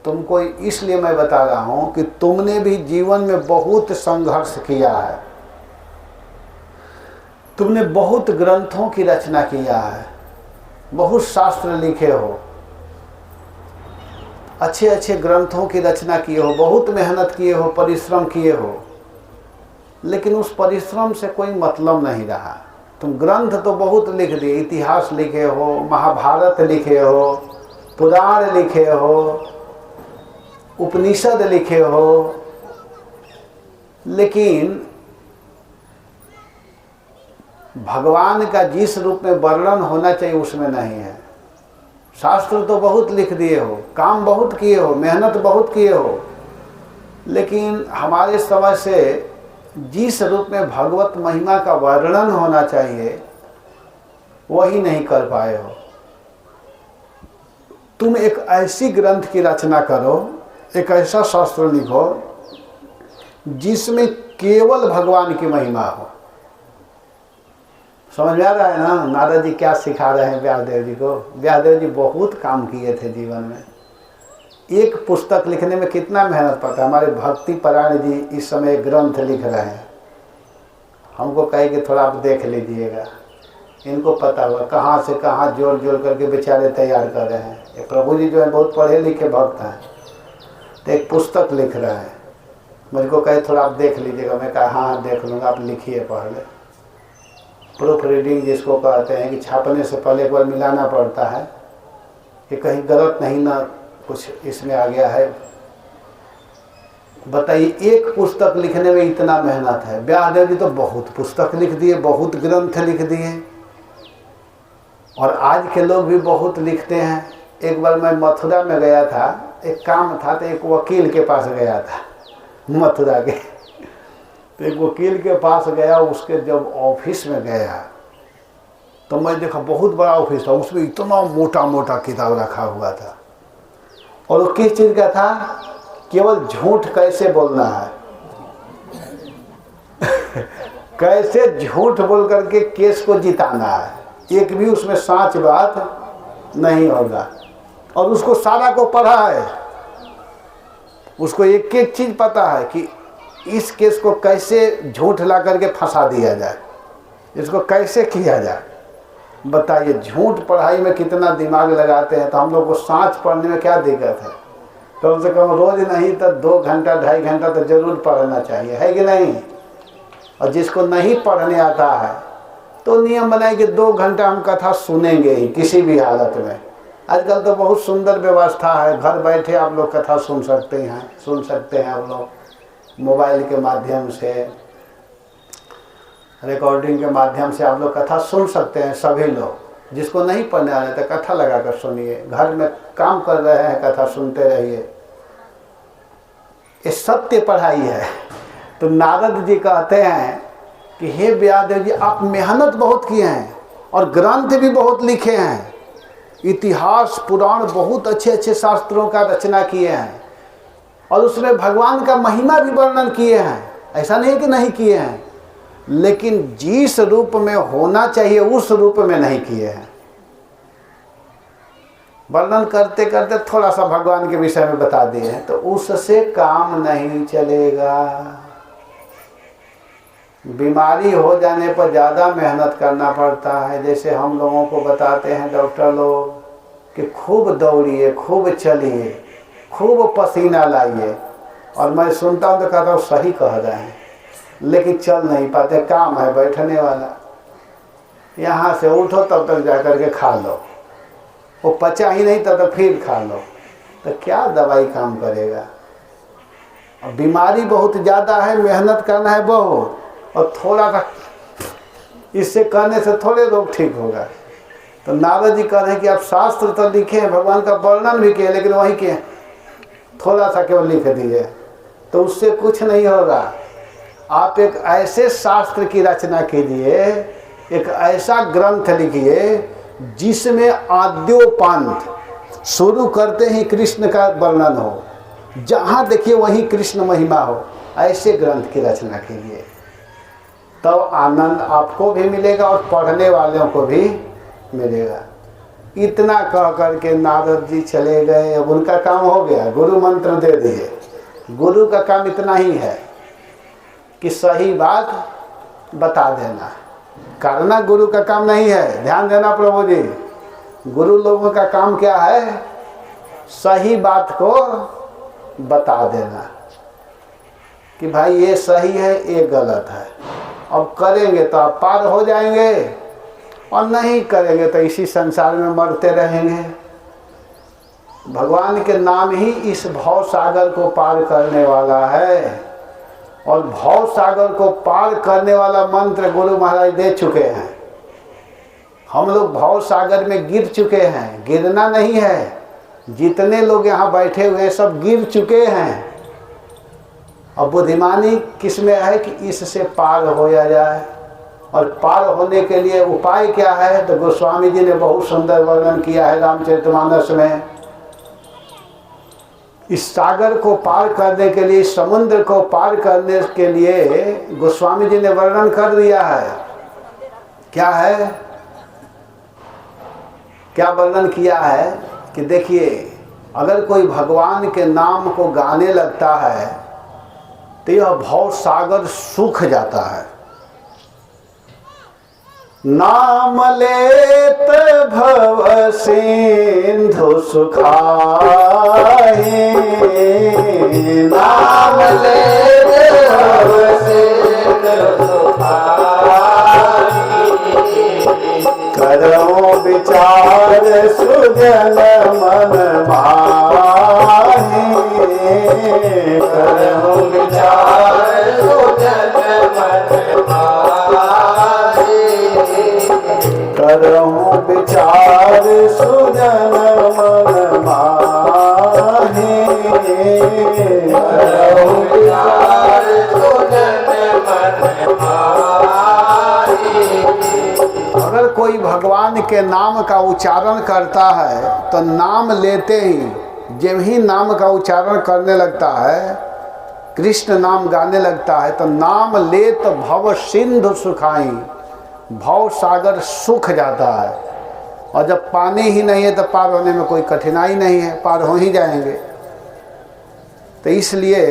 तुमको इसलिए मैं बता रहा हूँ कि तुमने भी जीवन में बहुत संघर्ष किया है, तुमने बहुत ग्रंथों की रचना किया है, बहुत शास्त्र लिखे हो, अच्छे अच्छे ग्रंथों की रचना किए हो, बहुत मेहनत किए हो, परिश्रम किए हो, लेकिन उस परिश्रम से कोई मतलब नहीं रहा। तुम ग्रंथ तो बहुत लिख दिए, इतिहास लिखे हो, महाभारत लिखे हो, पुराण लिखे हो, उपनिषद लिखे हो, लेकिन भगवान का जिस रूप में वर्णन होना चाहिए उसमें नहीं है। शास्त्र तो बहुत लिख दिए हो, काम बहुत किए हो, मेहनत बहुत किए हो, लेकिन हमारे समझ से जिस रूप में भगवत महिमा का वर्णन होना चाहिए वही नहीं कर पाए हो। तुम एक ऐसी ग्रंथ की रचना करो, एक ऐसा शास्त्र लिखो जिसमें केवल भगवान की महिमा हो। समझ में आ रहा है ना नारद जी क्या सिखा रहे हैं व्यासदेव जी को? व्यासदेव जी बहुत काम किए थे जीवन में। एक पुस्तक लिखने में कितना मेहनत पड़ता है। हमारे भक्ति परायण जी इस समय ग्रंथ लिख रहे हैं, हमको कहे कि थोड़ा आप देख लीजिएगा। इनको पता हुआ कहाँ से कहाँ जोड़ जोड़ करके बेचारे तैयार कर रहे हैं। ये प्रभु जी जो है बहुत पढ़े लिखे भक्त हैं, तो एक पुस्तक लिख रहे हैं। मुझको कहे थोड़ा आप देख लीजिएगा। मैं कहा हाँ देख लूँगा, आप लिखिए पहले। प्रूफ रीडिंग जिसको कहते हैं कि छापने से पहले एक बार मिलाना पड़ता है कि कहीं गलत नहीं ना कुछ इसमें आ गया है। बताइए, एक पुस्तक लिखने में इतना मेहनत है। व्यासदेव जी तो बहुत पुस्तक लिख दिए, बहुत ग्रंथ लिख दिए, और आज के लोग भी बहुत लिखते हैं। एक बार मैं मथुरा में गया था, एक काम था, तो एक वकील के पास गया था मथुरा के। तो एक वकील के पास गया, उसके जब ऑफिस में गया तो मैं देखा बहुत बड़ा ऑफिस था, उसमें इतना मोटा मोटा किताब रखा हुआ था। और वो किस चीज़ का था? केवल झूठ कैसे बोलना है कैसे झूठ बोल करके केस को जिताना है, एक भी उसमें सच बात नहीं होगा। और उसको सारा को पढ़ा है, उसको एक एक चीज़ पता है कि इस केस को कैसे झूठ ला करके फंसा दिया जाए, इसको कैसे किया जाए। बताइए, झूठ पढ़ाई में कितना दिमाग लगाते हैं, तो हम लोग को सच पढ़ने में क्या दिक्कत है? कम से कम रोज नहीं तो 2 घंटा 2.5 घंटा तो जरूर पढ़ना चाहिए, है कि नहीं? और जिसको नहीं पढ़ने आता है तो नियम बनाए कि 2 घंटा हम कथा सुनेंगे ही किसी भी हालत में। आजकल तो बहुत सुंदर व्यवस्था है, घर बैठे आप लोग कथा सुन सकते हैं आप लोग मोबाइल के माध्यम से, रिकॉर्डिंग के माध्यम से आप लोग कथा सुन सकते हैं। सभी लोग, जिसको नहीं पढ़ने आ रहे तो कथा लगा कर सुनिए, घर में काम कर रहे हैं कथा सुनते रहिए। ये सत्य पढ़ाई है। तो नारद जी कहते हैं कि हे व्यासदेव जी, आप मेहनत बहुत किए हैं और ग्रंथ भी बहुत लिखे हैं, इतिहास पुराण बहुत अच्छे अच्छे शास्त्रों का रचना किए हैं, और उसमें भगवान का महिमा भी वर्णन किए हैं। ऐसा नहीं कि नहीं किए हैं, लेकिन जिस रूप में होना चाहिए उस रूप में नहीं किए हैं। वर्णन करते करते थोड़ा सा भगवान के विषय में बता दिए हैं, तो उससे काम नहीं चलेगा। बीमारी हो जाने पर ज़्यादा मेहनत करना पड़ता है। जैसे हम लोगों को बताते हैं डॉक्टर लोग कि खूब दौड़िए, खूब चलिए, खूब पसीना लाइए, और मैं सुनता हूँ तो कहता हूँ सही कह रहे हैं। लेकिन चल नहीं पाते, काम है बैठने वाला। यहाँ से उठो तब तक जा कर के खा लो, वो पचा ही नहीं तब तक फिर खा लो, तो क्या दवाई काम करेगा। और बीमारी बहुत ज़्यादा है, मेहनत करना है बहुत, और थोड़ा सा इससे करने से थोड़े रोग ठीक होगा। तो नारद जी कह रहे हैं कि आप शास्त्र तो लिखे हैं, भगवान का वर्णन भी किए, लेकिन वही के थोड़ा सा केवल लिख दिए, तो उससे कुछ नहीं होगा। आप एक ऐसे शास्त्र की रचना कीजिए, एक ऐसा ग्रंथ लिखिए जिसमें आद्योपांत शुरू करते ही कृष्ण का वर्णन हो, जहाँ देखिए वहीं कृष्ण महिमा हो, ऐसे ग्रंथ की रचना कीजिए। तब तो आनंद आपको भी मिलेगा और पढ़ने वालों को भी मिलेगा। इतना कह करके नारद जी चले गए। अब उनका काम हो गया, गुरु मंत्र दे दिए। गुरु का काम इतना ही है कि सही बात बता देना, करना गुरु का काम नहीं है। ध्यान देना प्रभु जी, गुरु लोगों का काम क्या है? सही बात को बता देना कि भाई ये सही है, ये गलत है। अब करेंगे तो आप पार हो जाएंगे, और नहीं करेंगे तो इसी संसार में मरते रहेंगे। भगवान के नाम ही इस भव सागर को पार करने वाला है, और भव सागर को पार करने वाला मंत्र गुरु महाराज दे चुके हैं। हम लोग भव सागर में गिर चुके हैं, गिरना नहीं है। जितने लोग यहाँ बैठे हुए सब गिर चुके हैं। अब बुद्धिमानी किसमें है कि इससे पार होया जाए, और पार होने के लिए उपाय क्या है? तो गोस्वामी जी ने बहुत सुंदर वर्णन किया है रामचरितमानस में। इस सागर को पार करने के लिए, समुद्र को पार करने के लिए गोस्वामी जी ने वर्णन कर दिया है। क्या है? क्या वर्णन किया है कि देखिए, अगर कोई भगवान के नाम को गाने लगता है तो यह भव सागर सूख जाता है। नाम लेत भव सिंधु सुखाए, नाम लेत भव सिंधु सुखाए, करो विचार सुजन मन माहे, करो विचार सुजन मन माहे, करहूँ विचार सुजन मन माहे, करहूँ विचार सुजन मन माहे। अगर कोई भगवान के नाम का उच्चारण करता है तो नाम लेते ही, जब ही नाम का उच्चारण करने लगता है, कृष्ण नाम गाने लगता है, तो नाम लेत भव सिंधु सुखाई, भव सागर सूख जाता है। और जब पानी ही नहीं है तो पार होने में कोई कठिनाई नहीं है, पार हो ही जाएंगे। तो इसलिए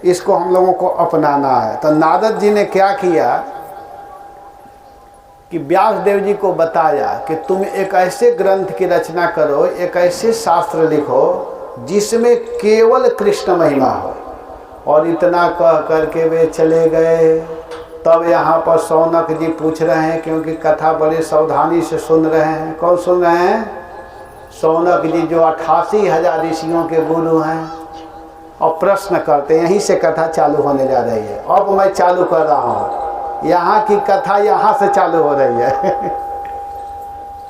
इसको हम लोगों को अपनाना है। तो नारद जी ने क्या किया कि व्यास देव जी को बताया कि तुम एक ऐसे ग्रंथ की रचना करो, एक ऐसे शास्त्र लिखो जिसमें केवल कृष्ण महिमा हो। और इतना कह करके वे चले गए। तब यहाँ पर शौनक जी पूछ रहे हैं, क्योंकि कथा बड़े सावधानी से सुन रहे हैं। कौन सुन रहे हैं? शौनक जी, जो 88,000 ऋषियों के गुरु हैं। और प्रश्न करते, यहीं से कथा चालू होने जा रही है। अब मैं चालू कर रहा हूँ, यहाँ की कथा यहाँ से चालू हो रही है।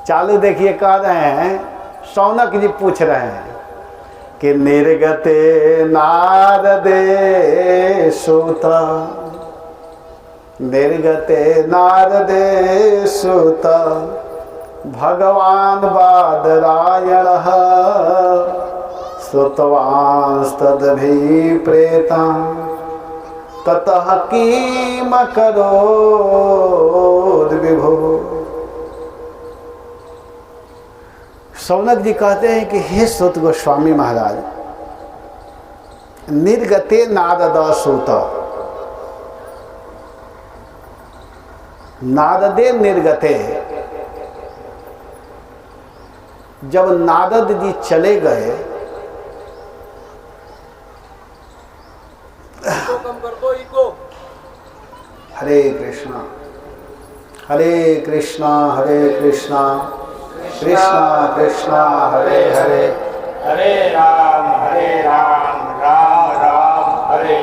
चालू देखिए, कह रहे हैं, शौनक जी पूछ रहे हैं कि निर्गते नारदे सुत, निर्गते नारदे सुत, भगवान बादरायण श्रुतवांस्तदभि प्रेता, ततः किम करोद विभो। शौनक जी कहते हैं कि हे सुत गोस्वामी महाराज, निर्गते नारद सुत, नारदे निर्गते, जब नारद जी चले गए, हरे कृष्णा हरे कृष्णा हरे कृष्णा कृष्णा कृष्णा हरे हरे हरे राम राम राम हरे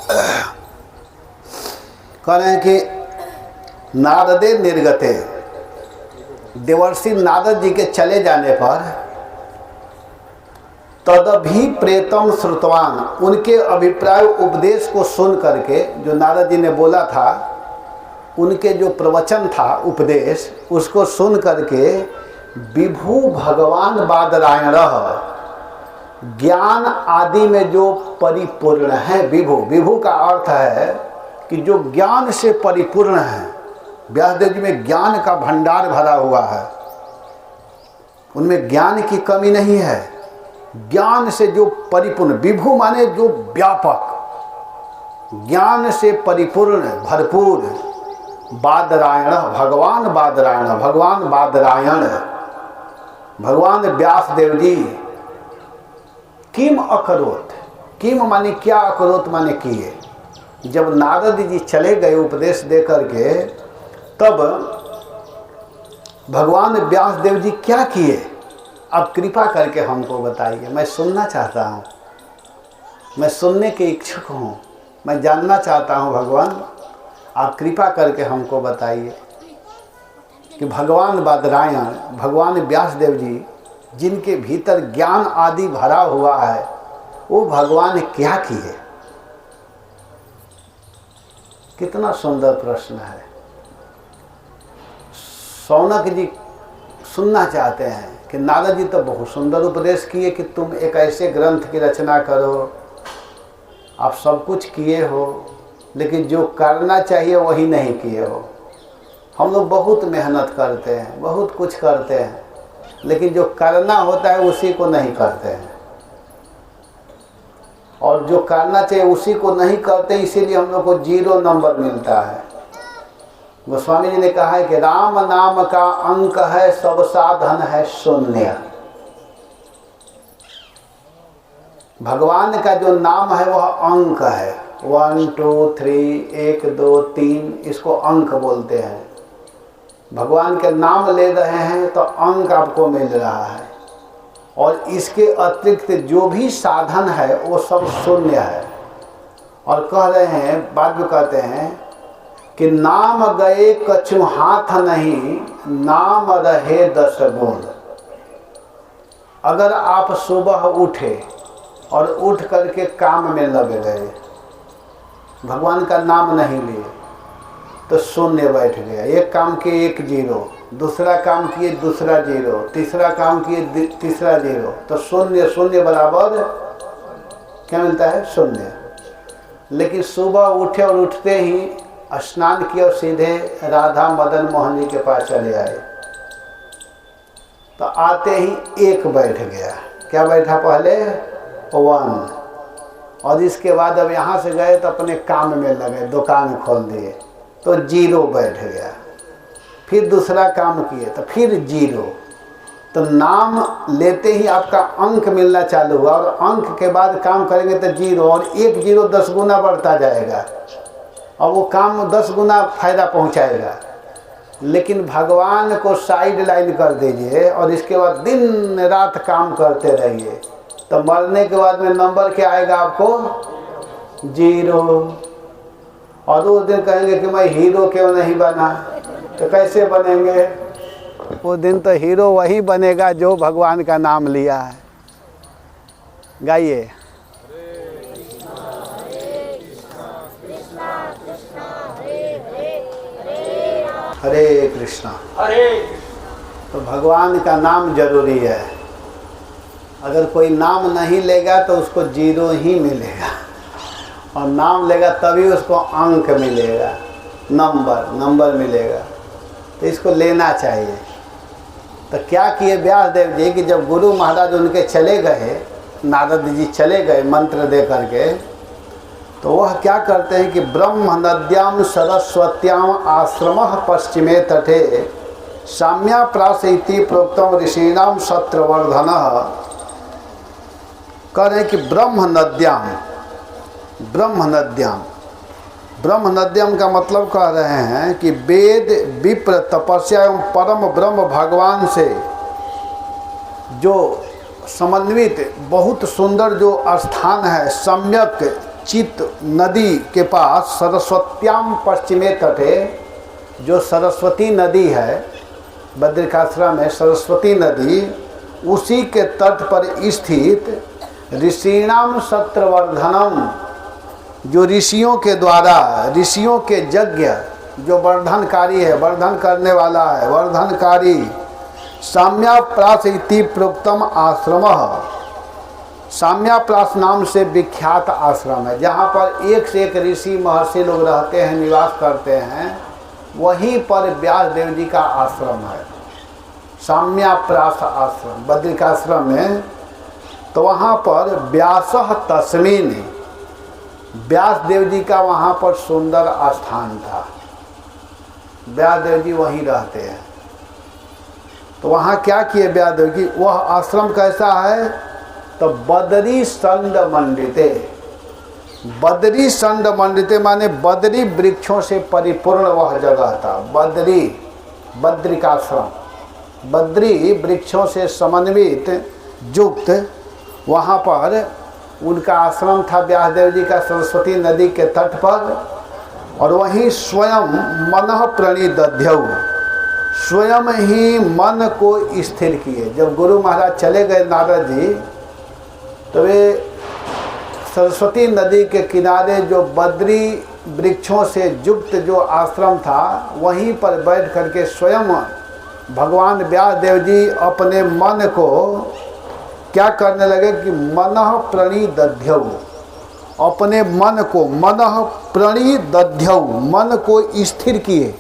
हरे। कह रहे हैं कि नारदे निर्गते, देवर्षि नारद जी के चले जाने पर तदभि प्रेतम श्रुतवान, उनके अभिप्राय उपदेश को सुन करके, जो नारद जी ने बोला था, उनके जो प्रवचन था उपदेश, उसको सुन करके विभु भगवान बादरायण, ज्ञान आदि में जो परिपूर्ण है, विभु, विभु का अर्थ है कि जो ज्ञान से परिपूर्ण है। व्यासदेव जी में ज्ञान का भंडार भरा हुआ है, उनमें ज्ञान की कमी नहीं है। ज्ञान से जो परिपूर्ण, विभु माने जो व्यापक, ज्ञान से परिपूर्ण भरपूर, बादरायण, भगवान बादरायण, भगवान बादरायण, भगवान व्यासदेव जी किम अकरोत, किम माने क्या, अकरोत माने किए। जब नारद जी चले गए उपदेश दे करके, तब भगवान व्यासदेव जी क्या किए, अब कृपा करके हमको बताइए। मैं सुनना चाहता हूँ, मैं सुनने के इच्छुक हूँ, मैं जानना चाहता हूँ। भगवान आप कृपा करके हमको बताइए कि भगवान बादरायण, भगवान व्यासदेव जी, जिनके भीतर ज्ञान आदि भरा हुआ है, वो भगवान क्या किए। कितना सुंदर प्रश्न है। शौनक जी सुनना चाहते हैं कि नारद जी तो बहुत सुंदर उपदेश किए कि तुम एक ऐसे ग्रंथ की रचना करो, आप सब कुछ किए हो, लेकिन जो करना चाहिए वही नहीं किए हो। हम लोग बहुत मेहनत करते हैं, बहुत कुछ करते हैं, लेकिन जो करना होता है उसी को नहीं करते हैं, और जो करना चाहिए उसी को नहीं करते, इसीलिए हम लोग को 0 नंबर मिलता है। गोस्वामी जी ने कहा है कि राम नाम का अंक है, सब साधन है शून्य। भगवान का जो नाम है वह अंक है, 1 2 3, 1 2 3, इसको अंक बोलते हैं। भगवान के नाम ले रहे हैं तो अंक आपको मिल रहा है, और इसके अतिरिक्त जो भी साधन है वो सब शून्य है। और कह रहे हैं, बाद में कहते हैं कि नाम गए कछु हाथ नहीं, नाम रहे 10 गुण। अगर आप सुबह उठे और उठ करके काम में लगे गए, भगवान का नाम नहीं लिए, तो शून्य बैठ गया। एक काम किए 1 0, दूसरा काम किए दूसरा 0, तीसरा काम किए तीसरा 0, तो शून्य, शून्य बराबर क्या मिलता है, शून्य। लेकिन सुबह उठे और उठते ही स्नान किए और सीधे राधा मदन मोहन जी के पास चले आए, तो आते ही 1 बैठ गया। क्या बैठा पहले, 1, और इसके बाद अब यहाँ से गए तो अपने काम में लगे, दुकान खोल दिए, तो 0 बैठ गया। फिर दूसरा काम किए तो फिर 0। तो नाम लेते ही आपका अंक मिलना चालू हुआ, और अंक के बाद काम करेंगे तो 0, और 1 0 10 गुना बढ़ता जाएगा, और वो काम 10 गुना फायदा पहुंचाएगा। लेकिन भगवान को साइड लाइन कर दीजिए और इसके बाद दिन रात काम करते रहिए, तो मरने के बाद में नंबर क्या आएगा आपको, 0। और उस दिन कहेंगे कि मैं हीरो क्यों नहीं बना, तो कैसे बनेंगे, वो दिन तो हीरो वही बनेगा जो भगवान का नाम लिया है। गाइए, हरे कृष्णा हरे। तो भगवान का नाम जरूरी है। अगर कोई नाम नहीं लेगा तो उसको 0 ही मिलेगा, और नाम लेगा तभी उसको अंक मिलेगा, नंबर मिलेगा। तो इसको लेना चाहिए। तो क्या किए व्यासदेव जी कि जब गुरु महाराज उनके चले गए, नारद जी चले गए मंत्र दे करके, तो वह क्या करते हैं कि ब्रह्म नद्याम सरस्वत्याम आश्रमः पश्चिमे तटे साम्या प्रासैति प्रोक्तम ऋषीणाम सत्रवर्धनः। कह रहे हैं कि ब्रह्म नद्याम, ब्रह्म नद्यम का मतलब कह रहे हैं कि वेद विप्र तपस्या एवं परम ब्रह्म भगवान से जो समन्वित बहुत सुंदर जो स्थान है, सम्यक चित नदी के पास सरस्वत्याम पश्चिमे तटे, जो सरस्वती नदी है, बद्रिकाश्रम है सरस्वती नदी, उसी के तट पर स्थित ऋषीणाम सत्रवर्धनम, जो ऋषियों के द्वारा, ऋषियों के यज्ञ जो वर्धनकारी है, वर्धन करने वाला है, वर्धनकारी, साम्याप्रास इति प्रोक्तम आश्रम, साम्याप्रास नाम से विख्यात आश्रम है, जहाँ पर एक से एक ऋषि महर्षि लोग रहते हैं, निवास करते हैं, वहीं पर व्यास देव जी का आश्रम है, साम्याप्रास आश्रम बद्रिकाश्रम में। तो वहाँ पर व्यासः तस्मिन्, व्यास देव जी का वहाँ पर सुंदर स्थान था, व्यास देव जी वहीं रहते हैं। तो वहाँ क्या किए व्यास देव जी, वह आश्रम कैसा है, तो बदरी संड मंडिते, बदरी संड मंडिते माने बदरी वृक्षों से परिपूर्ण वह जगह था, बदरी, बद्रिकाश्रम, बद्री वृक्षों से समन्वित युक्त वहाँ पर उनका आश्रम था व्यास देव जी का, सरस्वती नदी के तट पर। और वहीं स्वयं मनः प्रणिदध्यौ, स्वयं ही मन को स्थिर किए। जब गुरु महाराज चले गए नारद जी, तो वे सरस्वती नदी के किनारे जो बद्री वृक्षों से युक्त जो आश्रम था, वहीं पर बैठ करके स्वयं भगवान व्यास देव जी अपने मन को क्या करने लगे कि मनः प्रणिदध्यौ, अपने मन को, मनः प्रणिदध्यौ, मन को स्थिर किए।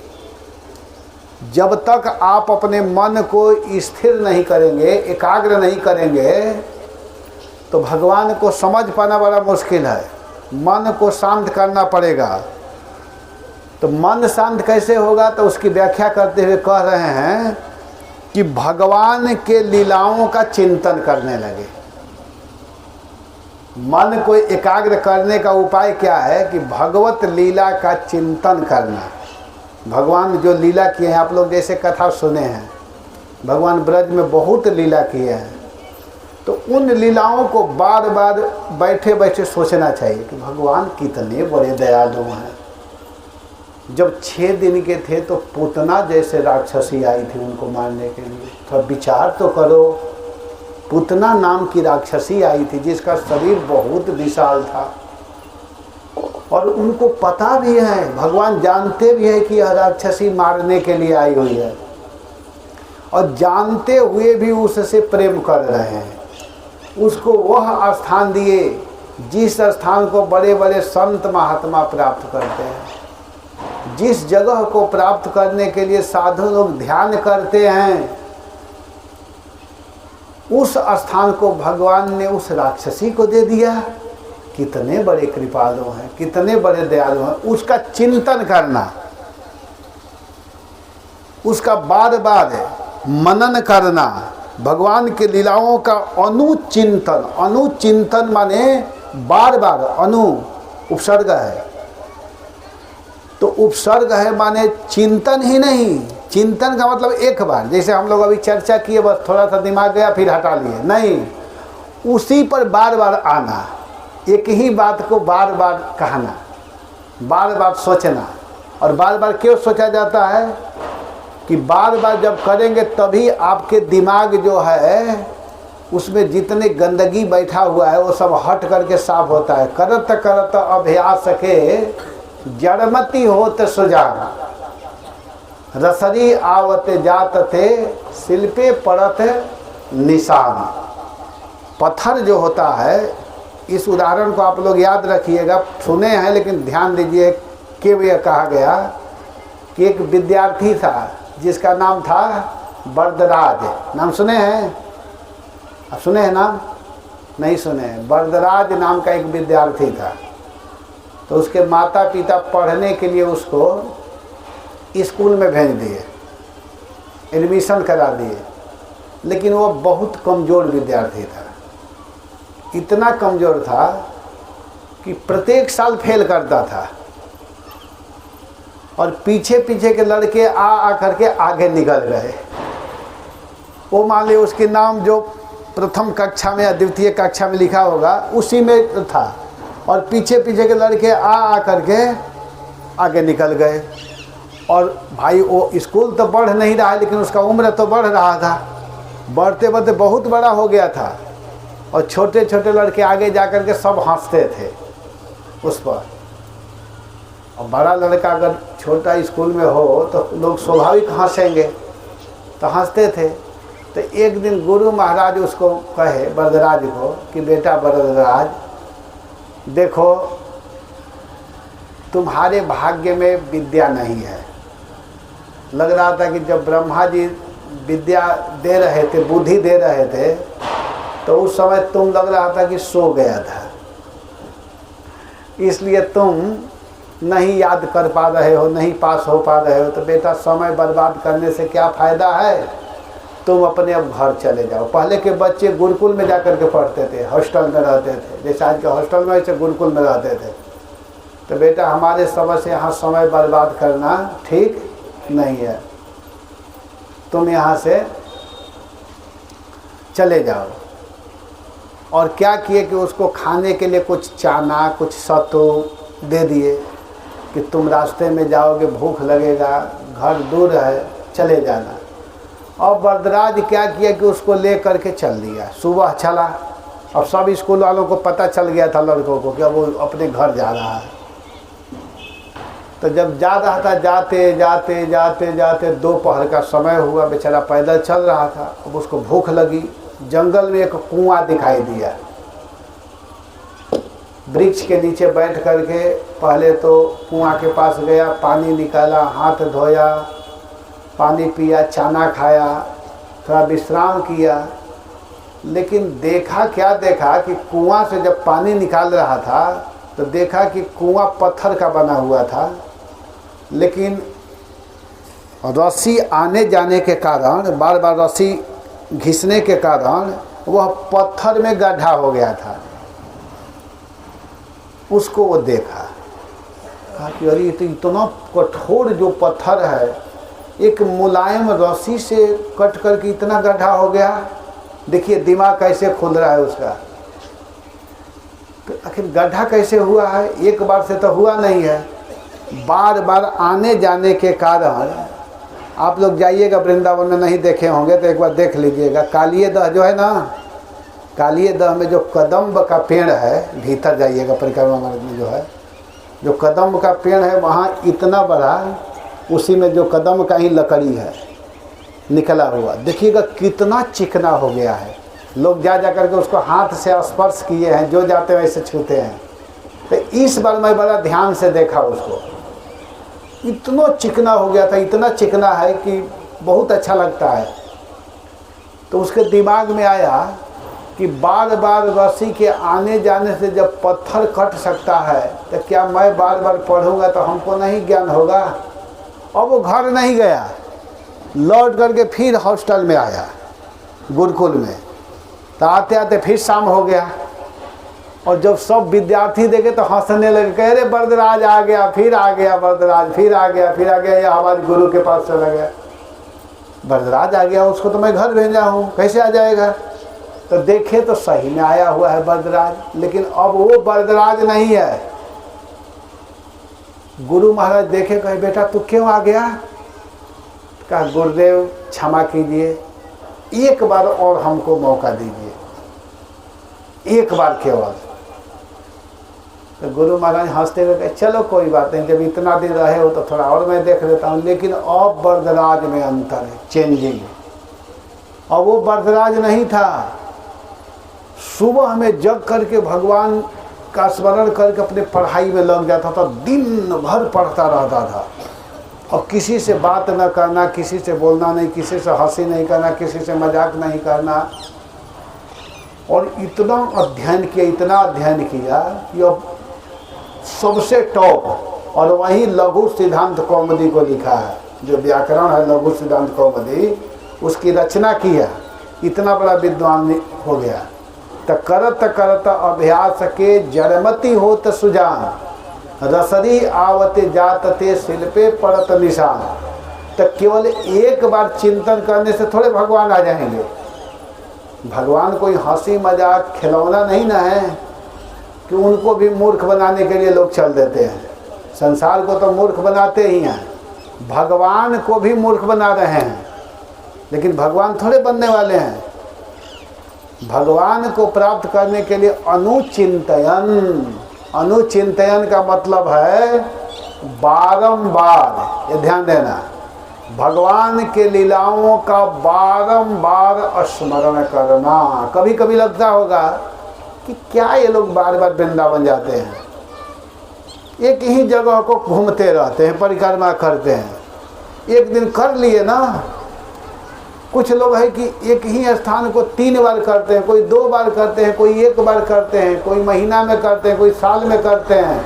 जब तक आप अपने मन को स्थिर नहीं करेंगे, एकाग्र नहीं करेंगे, तो भगवान को समझ पाना बड़ा मुश्किल है। मन को शांत करना पड़ेगा। तो मन शांत कैसे होगा, तो उसकी व्याख्या करते हुए कह रहे हैं कि भगवान के लीलाओं का चिंतन करने लगे। मन को एकाग्र करने का उपाय क्या है कि भगवत लीला का चिंतन करना। भगवान जो लीला किए हैं, आप लोग जैसे कथा सुने हैं, भगवान ब्रज में बहुत लीला किए हैं, तो उन लीलाओं को बार बार बैठे बैठे सोचना चाहिए कि भगवान कितने बड़े दयालु हैं। जब 6 दिन के थे तो पूतना जैसे राक्षसी आई थी उनको मारने के लिए, थोड़ा विचार तो करो। पूतना नाम की राक्षसी आई थी जिसका शरीर बहुत विशाल था, और उनको पता भी है, भगवान जानते भी है कि यह राक्षसी मारने के लिए आई हुई है, और जानते हुए भी उससे प्रेम कर रहे हैं। उसको वह स्थान दिए जिस स्थान को बड़े बड़े संत महात्मा प्राप्त करते हैं, जिस जगह को प्राप्त करने के लिए साधु लोग ध्यान करते हैं, उस स्थान को भगवान ने उस राक्षसी को दे दिया। कितने बड़े कृपालु हैं, कितने बड़े दयालु हैं। उसका चिंतन करना, उसका बार बार मनन करना, भगवान के लीलाओं का अनुचिंतन। अनुचिंतन माने बार बार, अनु उपसर्ग है, तो उपसर्ग है माने चिंतन ही नहीं। चिंतन का मतलब एक बार, जैसे हम लोग अभी चर्चा किए, बस थोड़ा सा दिमाग गया फिर हटा लिए, नहीं, उसी पर बार बार आना, एक ही बात को बार बार कहना, बार बार सोचना। और बार बार क्यों सोचा जाता है कि बार बार जब करेंगे तभी आपके दिमाग जो है उसमें जितने गंदगी बैठा हुआ है वो सब हट करके साफ होता है। करत करत अभ्यास के जड़मती होत सुजान, रसरी आवत जात थे शिल्पे पड़त निशान। पत्थर जो होता है, इस उदाहरण को आप लोग याद रखिएगा, सुने हैं लेकिन ध्यान दीजिए कि यह कहा गया कि एक विद्यार्थी था जिसका नाम था वरदराज। नाम सुने हैं? आप सुने हैं नाम? नहीं सुने हैं? वरदराज नाम का एक विद्यार्थी था। तो उसके माता पिता पढ़ने के लिए उसको स्कूल में भेज दिए, एडमिशन करा दिए, लेकिन वो बहुत कमज़ोर विद्यार्थी था। इतना कमज़ोर था कि प्रत्येक साल फेल करता था। और पीछे पीछे के लड़के आ करके आगे निकल गए। वो मान ली उसके नाम जो प्रथम कक्षा में या द्वितीय कक्षा में लिखा होगा उसी में था, और पीछे पीछे के लड़के आ करके आगे निकल गए। और भाई वो स्कूल तो बढ़ नहीं रहा है, लेकिन उसका उम्र तो बढ़ रहा था, बढ़ते बढ़ते बहुत बड़ा हो गया था। और छोटे छोटे लड़के आगे जा कर के सब हंसते थे उस पर। और बड़ा लड़का अगर छोटा स्कूल में हो तो लोग स्वाभाविक हंसेंगे, तो हंसते थे। तो एक दिन गुरु महाराज उसको कहे, वरदराज को, कि बेटा वरदराज देखो, तुम्हारे भाग्य में विद्या नहीं है। लग रहा था कि जब ब्रह्मा जी विद्या दे रहे थे, बुद्धि दे रहे थे, तो उस समय तुम लग रहा था कि सो गया था, इसलिए तुम नहीं याद कर पा रहे हो, नहीं पास हो पा रहे हो। तो बेटा समय बर्बाद करने से क्या फ़ायदा है, तुम अपने अब घर चले जाओ। पहले के बच्चे गुरुकुल में जाकर के पढ़ते थे, हॉस्टल में रहते थे, जैसे आज के हॉस्टल में ऐसे गुरुकुल में रहते थे। तो बेटा हमारे समझ से यहाँ समय बर्बाद करना ठीक नहीं है, तुम यहाँ से चले जाओ। और क्या किए कि उसको खाने के लिए कुछ चाना, कुछ सत्तू दे दिए कि तुम रास्ते में जाओगे, भूख लगेगा, घर दूर है, चले जाना। और वरदराज क्या किया कि उसको ले करके चल दिया। सुबह चला, अब सब स्कूल वालों को पता चल गया था लड़कों को कि अब वो अपने घर जा रहा है। तो जब जा रहा था, जाते जाते जाते जाते दोपहर का समय हुआ, बेचारा पैदल चल रहा था। अब उसको भूख लगी, जंगल में एक कुआं दिखाई दिया। वृक्ष के नीचे बैठ करके पहले तो कुआं के पास गया, पानी निकाला, हाथ धोया, पानी पिया, चाना खाया, थोड़ा विश्राम किया। लेकिन देखा क्या, देखा कि कुआं से जब पानी निकाल रहा था तो देखा कि कुआं पत्थर का बना हुआ था, लेकिन रस्सी आने जाने के कारण, बार बार रस्सी घिसने के कारण वह पत्थर में गड्ढा हो गया था। उसको वो देखा, कहा कि अरे ये तो इतना कठोर जो पत्थर है, एक मुलायम रस्सी से कट करके इतना गड्ढा हो गया। देखिए दिमाग कैसे खुल रहा है उसका। तो आखिर गड्ढा कैसे हुआ है, एक बार से तो हुआ नहीं है, बार बार आने जाने के कारण। आप लोग जाइएगा वृंदावन में, नहीं देखे होंगे तो एक बार देख लीजिएगा। कालिये दह जो है ना, कालिये दह में जो कदम्ब का पेड़ है, भीतर जाइएगा परिक्रमा मार्ग में जो है, जो कदम्ब का पेड़ है वहाँ इतना बड़ा, उसी में जो कदम्ब का ही लकड़ी है निकला हुआ, देखिएगा कितना चिकना हो गया है। लोग जा जा करके उसको हाथ से स्पर्श किए हैं, जो जाते वैसे छूते हैं। तो इस बार मैं बड़ा ध्यान से देखा उसको, इतना चिकना हो गया था, इतना चिकना है कि बहुत अच्छा लगता है। तो उसके दिमाग में आया कि बार बार रस्सी के आने जाने से जब पत्थर कट सकता है तो क्या मैं बार बार पढ़ूंगा तो हमको नहीं ज्ञान होगा। और वो घर नहीं गया, लौट करके फिर हॉस्टल में आया गुरुकुल में। तो आते आते फिर शाम हो गया, और जब सब विद्यार्थी देखे तो हंसने लगे, कह रहे वरदराज आ गया, फिर आ गया वरदराज, फिर आ गया, फिर आ गया, ये हमारे गुरु के पास चला गया। वरदराज आ गया, उसको तो मैं घर भेजा हूँ, कैसे आ जाएगा। तो देखे तो सही में आया हुआ है वरदराज, लेकिन अब वो वरदराज नहीं है। गुरु महाराज देखे, कहे बेटा तू क्यों आ गया। कहा गुरुदेव क्षमा कीजिए, एक बार और हमको मौका दीजिए, एक बार केवल। तो गुरु महाराज हंसते हुए कहे चलो कोई बात नहीं, जब इतना दिन रहे हो तो थोड़ा और मैं देख लेता हूँ। लेकिन अब वरदराज में अंतर है, चेंजिंग। और वो वरदराज नहीं था, सुबह में जग करके भगवान का स्मरण करके अपने पढ़ाई में लग जाता था, दिन भर पढ़ता रहता था। और किसी से बात न करना, किसी से बोलना नहीं, किसी से हंसी नहीं करना, किसी से मजाक नहीं करना। और इतना अध्ययन किया, इतना अध्ययन किया कि अब सबसे टॉप। और वही लघु सिद्धांत कौमुदी को लिखा है, जो व्याकरण है लघु सिद्धांत कौमुदी, उसकी रचना किया, इतना बड़ा विद्वान हो गया। तो करत करत अभ्यास के जड़मती होत सुजान, रसरी आवते जातते शिल्पे पड़त निशान। तो केवल एक बार चिंतन करने से थोड़े भगवान आ जाएंगे। भगवान कोई हंसी मजाक खिलौना नहीं ना है कि उनको भी मूर्ख बनाने के लिए लोग चल देते हैं। संसार को तो मूर्ख बनाते ही हैं, भगवान को भी मूर्ख बना रहे हैं, लेकिन भगवान थोड़े बनने वाले हैं। भगवान को प्राप्त करने के लिए अनुचिंतन, अनुचिंतन का मतलब है बारंबार, ये ध्यान देना, भगवान के लीलाओं का बारंबार स्मरण करना। कभी कभी लगता होगा कि क्या ये लोग बार बार वृंदावन जाते हैं, एक ही जगह को घूमते रहते हैं, परिक्रमा करते हैं। एक दिन कर लिए ना, कुछ लोग है कि एक ही स्थान को 3 बार करते हैं, कोई 2 बार करते हैं, कोई 1 बार करते हैं, कोई महीना में करते हैं, कोई साल में करते हैं।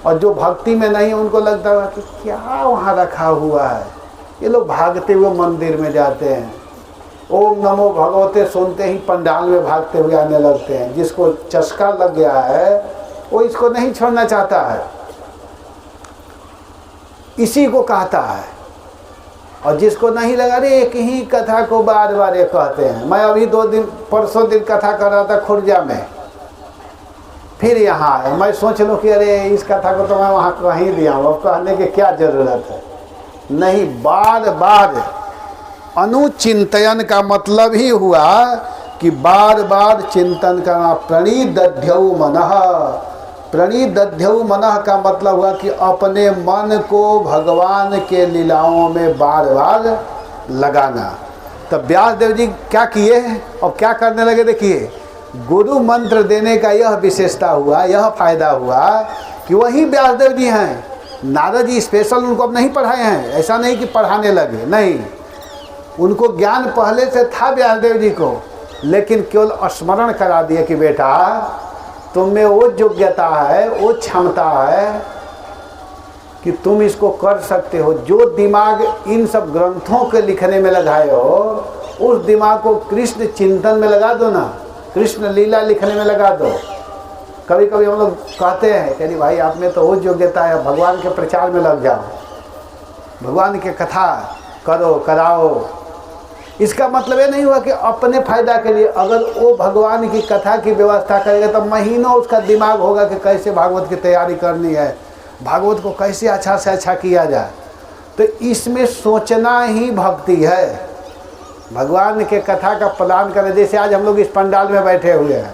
और जो भक्ति में नहीं उनको लगता है कि क्या वहाँ रखा हुआ है। ये लोग भागते हुए मंदिर में जाते हैं, ओम नमो भगवते सुनते ही पंडाल में भागते हुए आने लगते हैं। जिसको चस्का लग गया है वो इसको नहीं छोड़ना चाहता है, इसी को कहता है। और जिसको नहीं लगा, अरे एक ही कथा को बार बार ये कहते हैं। मैं अभी 2 दिन परसों दिन कथा कर रहा था खुर्जा में, फिर यहाँ आया। मैं सोच लूँ कि अरे इस कथा को तो मैं वहाँ कहीं दिया हूँ, अब कहने की क्या जरूरत है। नहीं, बार बार अनुचिंतन का मतलब ही हुआ कि बार बार चिंतन करना। प्रणिदध्यौ मनः, प्रणिदध्यौ मनः का मतलब हुआ कि अपने मन को भगवान के लीलाओं में बार बार लगाना। तब व्यास देव जी क्या किए और क्या करने लगे, देखिए गुरु मंत्र देने का यह विशेषता हुआ, यह फायदा हुआ कि वही व्यास देव जी हैं। नारद जी स्पेशल उनको अब नहीं पढ़ाए हैं, ऐसा नहीं कि पढ़ाने लगे, नहीं, उनको ज्ञान पहले से था व्यास देव जी को, लेकिन केवल स्मरण करा दिए कि बेटा तुम में वो योग्यता है, वो क्षमता है कि तुम इसको कर सकते हो। जो दिमाग इन सब ग्रंथों के लिखने में लगाए हो, उस दिमाग को कृष्ण चिंतन में लगा दो ना, कृष्ण लीला लिखने में लगा दो। कभी कभी हम लोग कहते हैं कि भाई आप में तो वो योग्यता है, भगवान के प्रचार में लग जाओ, भगवान के कथा करो कराओ। इसका मतलब ये नहीं हुआ कि अपने फायदा के लिए। अगर वो भगवान की कथा की व्यवस्था करेगा तो महीनों उसका दिमाग होगा कि कैसे भागवत की तैयारी करनी है, भागवत को कैसे अच्छा से अच्छा किया जाए। तो इसमें सोचना ही भक्ति है। भगवान के कथा का प्लान करें, जैसे आज हम लोग इस पंडाल में बैठे हुए हैं,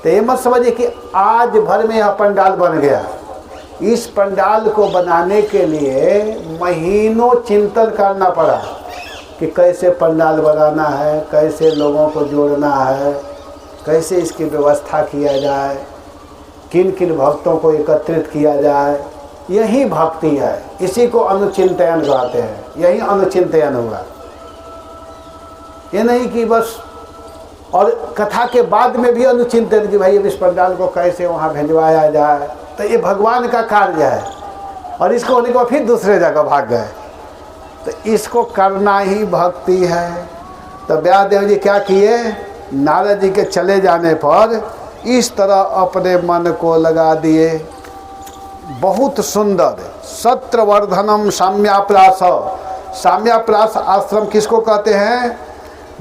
तो ये मत समझिए कि आज भर में यह पंडाल बन गया। इस पंडाल को बनाने के लिए महीनों चिंतन करना पड़ा कि कैसे पंडाल बनाना है, कैसे लोगों को जोड़ना है, कैसे इसकी व्यवस्था किया जाए, किन किन भक्तों को एकत्रित किया जाए। यही भक्ति है, इसी को अनुचिंतन कहते हैं। यही अनुचिंतन हुआ, ये नहीं कि बस। और कथा के बाद में भी अनुचिंतन कि भाई अब इस पंडाल को कैसे वहाँ भिजवाया जाए, तो ये भगवान का कार्य है। और इसको होने के बाद फिर दूसरे जगह भाग गए, तो इसको करना ही भक्ति है। तो व्यास देव जी क्या किए, नारद जी के चले जाने पर इस तरह अपने मन को लगा दिए। बहुत सुंदर। सत्रवर्धनम साम्याप्रास, साम्याप्रास आश्रम किसको कहते हैं,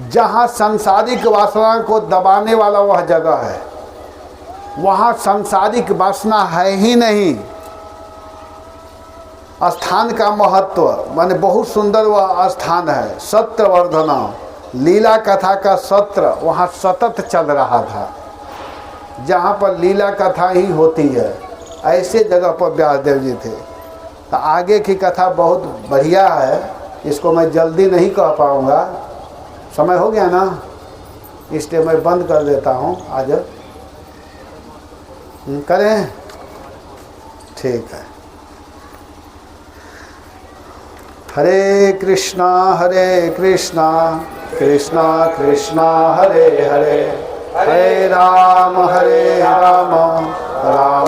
जहाँ सांसारिक वासना को दबाने वाला वह जगह है, वहाँ सांसारिक वासना है ही नहीं। स्थान का महत्व माने बहुत सुंदर वह स्थान है। सत्रवर्धन, लीला कथा का सत्र वहाँ सतत चल रहा था, जहाँ पर लीला कथा ही होती है, ऐसे जगह पर व्यास देव जी थे। तो आगे की कथा बहुत बढ़िया है, इसको मैं जल्दी नहीं कह पाऊँगा, समय हो गया ना, इसलिए मैं बंद कर देता हूँ। आज करें, ठीक है। हरे कृष्णा कृष्णा कृष्णा हरे हरे, हरे राम राम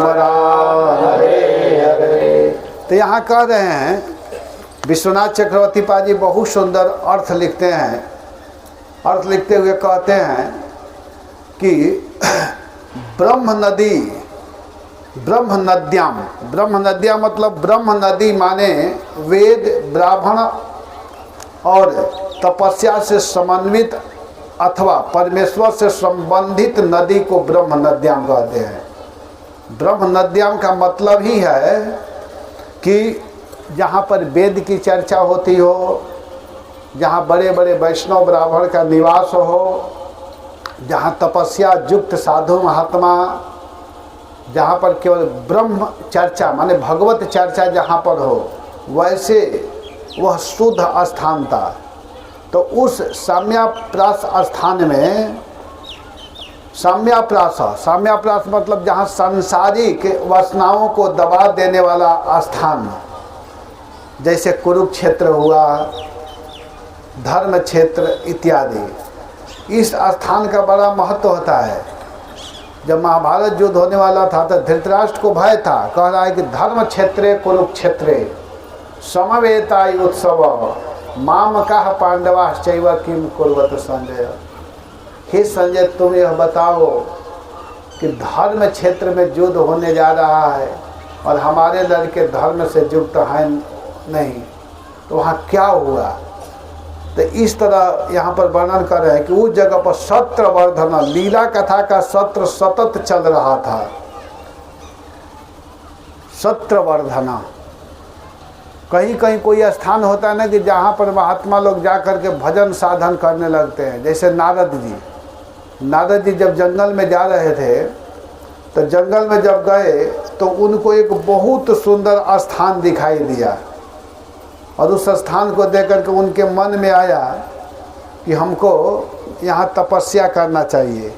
राम हरे हरे। तो यहाँ कह रहे हैं विश्वनाथ चक्रवर्ती पाजी बहुत सुंदर अर्थ लिखते हैं। अर्थ लिखते हुए कहते हैं कि ब्रह्म नदी ब्रह्म नद्याम, ब्रह्म नद्या मतलब ब्रह्म नदी माने वेद, ब्राह्मण और तपस्या से समन्वित अथवा परमेश्वर से संबंधित नदी को ब्रह्म नद्याम कहते हैं। ब्रह्म नद्याम का मतलब ही है कि जहाँ पर वेद की चर्चा होती हो, जहाँ बड़े बड़े वैष्णव ब्राह्मण का निवास हो, जहाँ तपस्या युक्त साधु महात्मा, जहाँ पर केवल ब्रह्म चर्चा माने भगवत चर्चा जहाँ पर हो, वैसे वह शुद्ध स्थान था। तो उस साम्याप्रास स्थान में, साम्याप्रास मतलब जहाँ सांसारिक वासनाओं को दबा देने वाला स्थान, जैसे कुरुक्षेत्र हुआ, धर्म क्षेत्र इत्यादि, इस स्थान का बड़ा महत्व होता है। जब महाभारत युद्ध होने वाला था तो धृतराष्ट्र को भय था, कह रहा है कि धर्म क्षेत्रे कुरुक्षेत्रे समवेता उत्सव माम कह पांडवा चैव किम कुर्वत संजय। हे संजय, तुम यह बताओ कि धर्म क्षेत्र में युद्ध होने जा रहा है और हमारे लड़के धर्म से युक्त हैं नहीं, तो वहाँ क्या हुआ। तो इस तरह यहाँ पर वर्णन कर रहे हैं कि उस जगह पर सत्रवर्धन लीला कथा का सत्र सतत चल रहा था। सत्रवर्धना, कहीं कहीं कोई स्थान होता है ना कि जहाँ पर महात्मा लोग जा कर के भजन साधन करने लगते हैं। जैसे नारद जी जब जंगल में जा रहे थे तो जंगल में जब गए तो उनको एक बहुत सुंदर स्थान दिखाई दिया और उस स्थान को देख करके उनके मन में आया कि हमको यहाँ तपस्या करना चाहिए।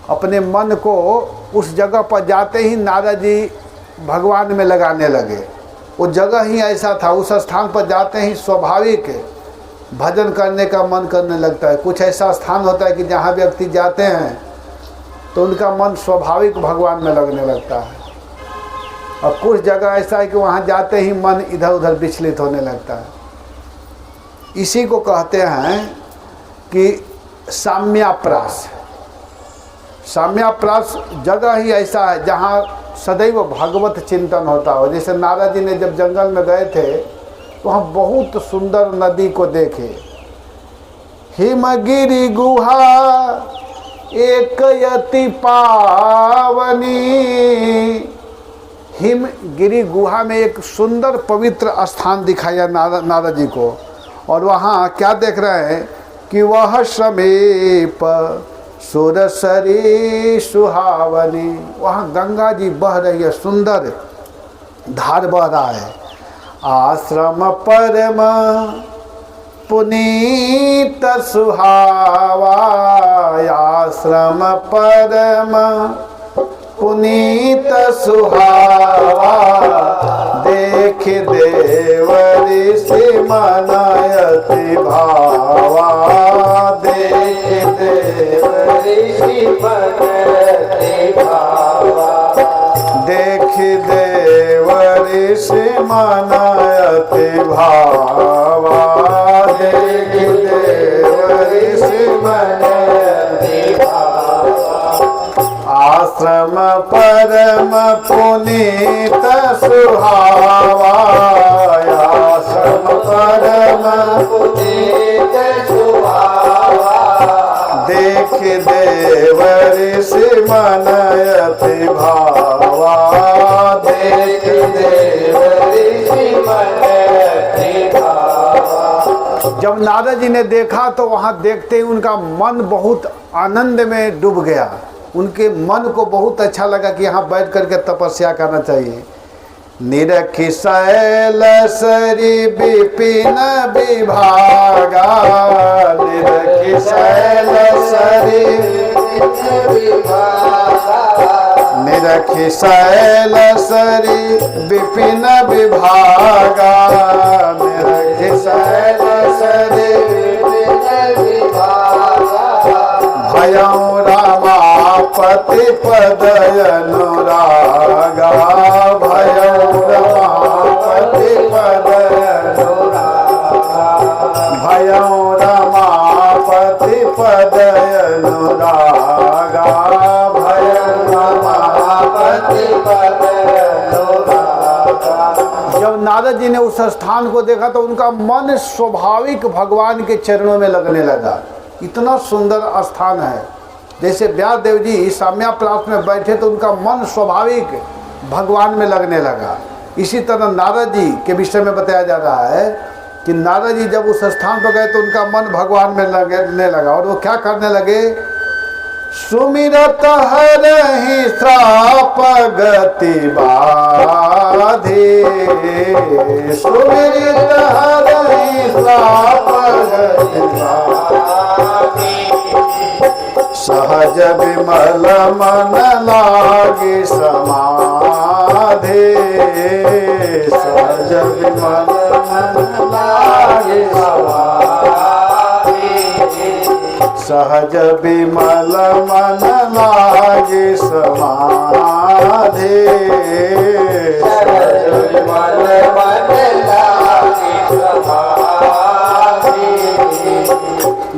अपने मन को उस जगह पर जाते ही नारद जी भगवान में लगाने लगे। वो जगह ही ऐसा था, उस स्थान पर जाते ही स्वाभाविक भजन करने का मन करने लगता है। कुछ ऐसा स्थान होता है कि जहाँ व्यक्ति जाते हैं तो उनका मन स्वाभाविक भगवान में लगने लगता है, और कुछ जगह ऐसा है कि वहाँ जाते ही मन इधर उधर विचलित होने लगता है। इसी को कहते हैं कि साम्याप्रास। साम्याप्रास जगह ही ऐसा है जहाँ सदैव भगवत चिंतन होता हो। जैसे नारद जी ने जब जंगल में गए थे तो वहाँ बहुत सुंदर नदी को देखे। हिमगिरि गुहा एक यति पावनी। हिमगिरि गुहा में एक सुंदर पवित्र स्थान दिखाया नारद जी को, और वहाँ क्या देख रहे हैं कि वह समीप सुरसरी सुहावनी। वहाँ गंगा जी बह रही है, सुंदर धार बह रहा है। आश्रम परम पुनीत सुहावा। आश्रम परम पुनीत सुहावा। देख देव ऋषि मनयति भावा। देख देव ऋषि मनयति भावा। देख देव ऋषि मनयति भावा। देख देव ऋषि मनयति भावा। आश्रम परम पुनीत सुहावा। आश्रम परम पुनीत सुहावा। देख देव ऋषि मनयति भावा। देख देव ऋषि मनयति भावा। जब नारद जी ने देखा तो वहाँ देखते ही उनका मन बहुत आनंद में डूब गया। उनके मन को बहुत अच्छा लगा कि यहाँ बैठ करके तपस्या करना चाहिए। निरखि शैल सरी विपिन विभागा। निरखि शैल सरी निरखि शैल सरी विपिन विभागा। निरखि शैल सरी विपिन विभागा। भयं रमापति पद अनुरागा। भयं रमापति पद अनुरागा। भयं रमापति पद अनुरागा। भयं जब नारद जी ने उस स्थान को देखा तो उनका मन स्वाभाविक भगवान के चरणों में लगने लगा। इतना सुंदर स्थान है। जैसे व्यासदेव जी साम्याप्रास में बैठे तो उनका मन स्वाभाविक भगवान में लगने लगा। इसी तरह नारद जी के विषय में बताया जा रहा है कि नारद जी जब उस स्थान पर गए तो उनका मन भगवान में लगने लगा। और वो क्या करने लगे? सुमिरत हरहि श्राप गति बाधे, सुमिरत हरहि श्राप गति बाधे, सहज विमल मन लागे समाधे, सहज विमल मन लागे समाधे, सहज विमल मन लागे समाधे, सहज विमल मन लागे समाधे।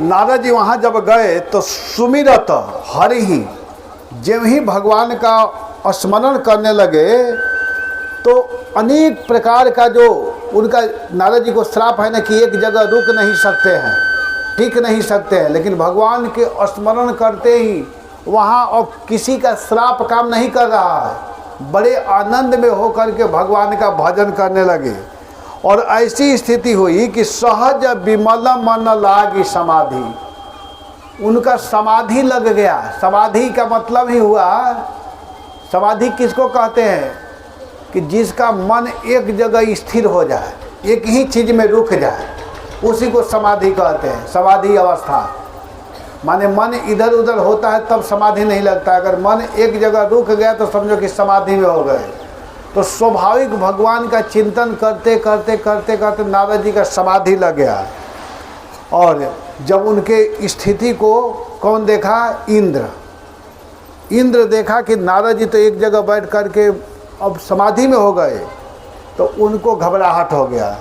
नारद जी वहाँ जब गए तो सुमिरत हरि ही, जब ही भगवान का स्मरण करने लगे तो अनेक प्रकार का जो उनका नारद जी को श्राप है ना कि एक जगह रुक नहीं सकते हैं, टिक नहीं सकते हैं, लेकिन भगवान के स्मरण करते ही वहाँ और किसी का श्राप काम नहीं कर रहा है। बड़े आनंद में होकर के भगवान का भजन करने लगे। और ऐसी स्थिति हुई कि सहज विमल मन लागी समाधि, उनका समाधि लग गया। समाधि का मतलब ही हुआ, समाधि किसको कहते हैं? कि जिसका मन एक जगह स्थिर हो जाए, एक ही चीज़ में रुक जाए, उसी को समाधि कहते हैं। समाधि अवस्था माने मन इधर उधर होता है तब समाधि नहीं लगता। अगर मन एक जगह रुक गया तो समझो कि समाधि में हो गए। तो स्वाभाविक भगवान का चिंतन करते करते करते करते नारद जी का समाधि लग गया। और जब उनके स्थिति को कौन देखा? इंद्र। इंद्र देखा कि नारद जी तो एक जगह बैठ करके अब समाधि में हो गए, तो उनको घबराहट हो गया।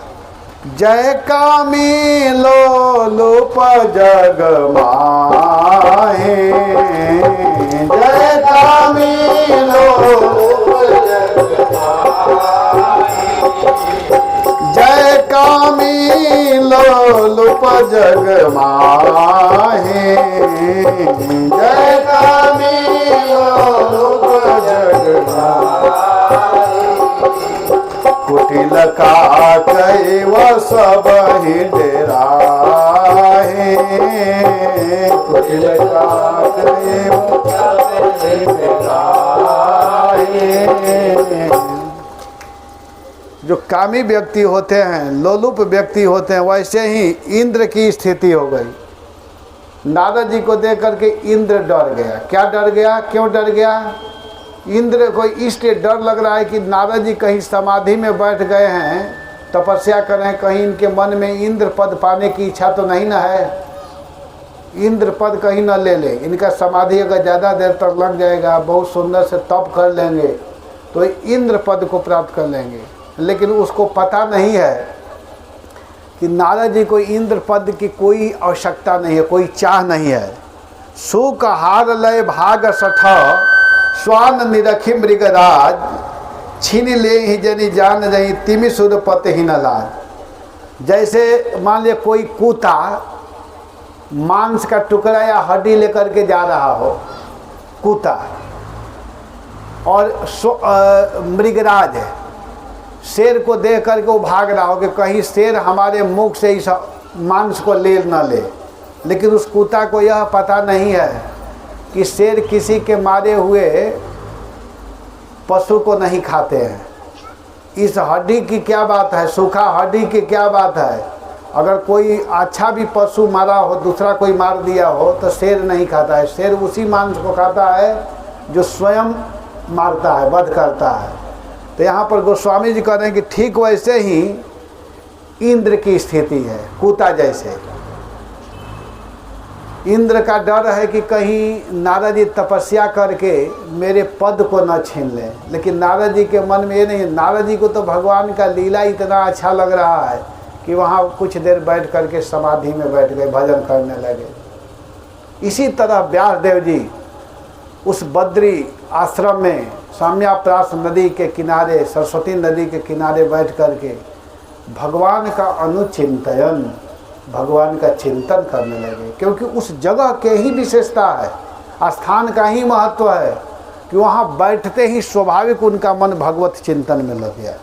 जय कामी लोलुप जग माहे, जय कामी लोलुप जग माहे, जय कामी लोलुप जग माहे, जय कामी लोलुप जग माहे, कुटिल का कैव सब ही डेराहे, कुटिल का कैव सब ही डेराहे। जो कामी व्यक्ति होते हैं, लोलुप व्यक्ति होते हैं, वैसे ही इंद्र की स्थिति हो गई। नारद जी को देख करके इंद्र डर गया। क्या डर गया? क्यों डर गया? इंद्र को इसलिए डर लग रहा है कि नारद जी कहीं समाधि में बैठ गए हैं, तपस्या कर रहे हैं, कहीं इनके मन में इंद्र पद पाने की इच्छा तो नहीं ना है, इंद्र पद कहीं न ले ले। इनका समाधि अगर ज़्यादा देर तक लग जाएगा, बहुत सुंदर से तप कर लेंगे तो इंद्र पद को प्राप्त कर लेंगे। लेकिन उसको पता नहीं है कि नारद जी को इंद्र पद की कोई आवश्यकता नहीं है, कोई चाह नहीं है। सुख हार लय भाग सठ स्वान निरखी मृगराज, छीन ले ही जनी जान रही तिमि सुर पत ही न लाज। जैसे मान लिया कोई कुत्ता मांस का टुकड़ा या हड्डी लेकर के जा रहा हो, कुत्ता, और मृगराज है, शेर को देख करके वो भाग रहा हो कि कहीं शेर हमारे मुख से इस मांस को ले न ले। लेकिन उस कुत्ता को यह पता नहीं है कि शेर किसी के मारे हुए पशु को नहीं खाते हैं। इस हड्डी की क्या बात है, सूखा हड्डी की क्या बात है। अगर कोई अच्छा भी पशु मारा हो, दूसरा कोई मार दिया हो, तो शेर नहीं खाता है। शेर उसी मांस को खाता है जो स्वयं मारता है, वध करता है। तो यहाँ पर गोस्वामी जी कह रहे हैं कि ठीक वैसे ही इंद्र की स्थिति है, कुत्ता जैसे। इंद्र का डर है कि कहीं नारद जी तपस्या करके मेरे पद को न छीन लें। लेकिन नारद जी के मन में ये नहीं है। नारद जी को तो भगवान का लीला इतना अच्छा लग रहा है कि वहाँ कुछ देर बैठ करके समाधि में बैठ गए, भजन करने लगे। इसी तरह व्यासदेव जी उस बद्री आश्रम में साम्याप्रास नदी के किनारे, सरस्वती नदी के किनारे बैठ करके भगवान का अनुचिंतन, भगवान का चिंतन करने लगे। क्योंकि उस जगह के ही विशेषता है, स्थान का ही महत्व है कि वहाँ बैठते ही स्वाभाविक उनका मन भगवत चिंतन में लग गया।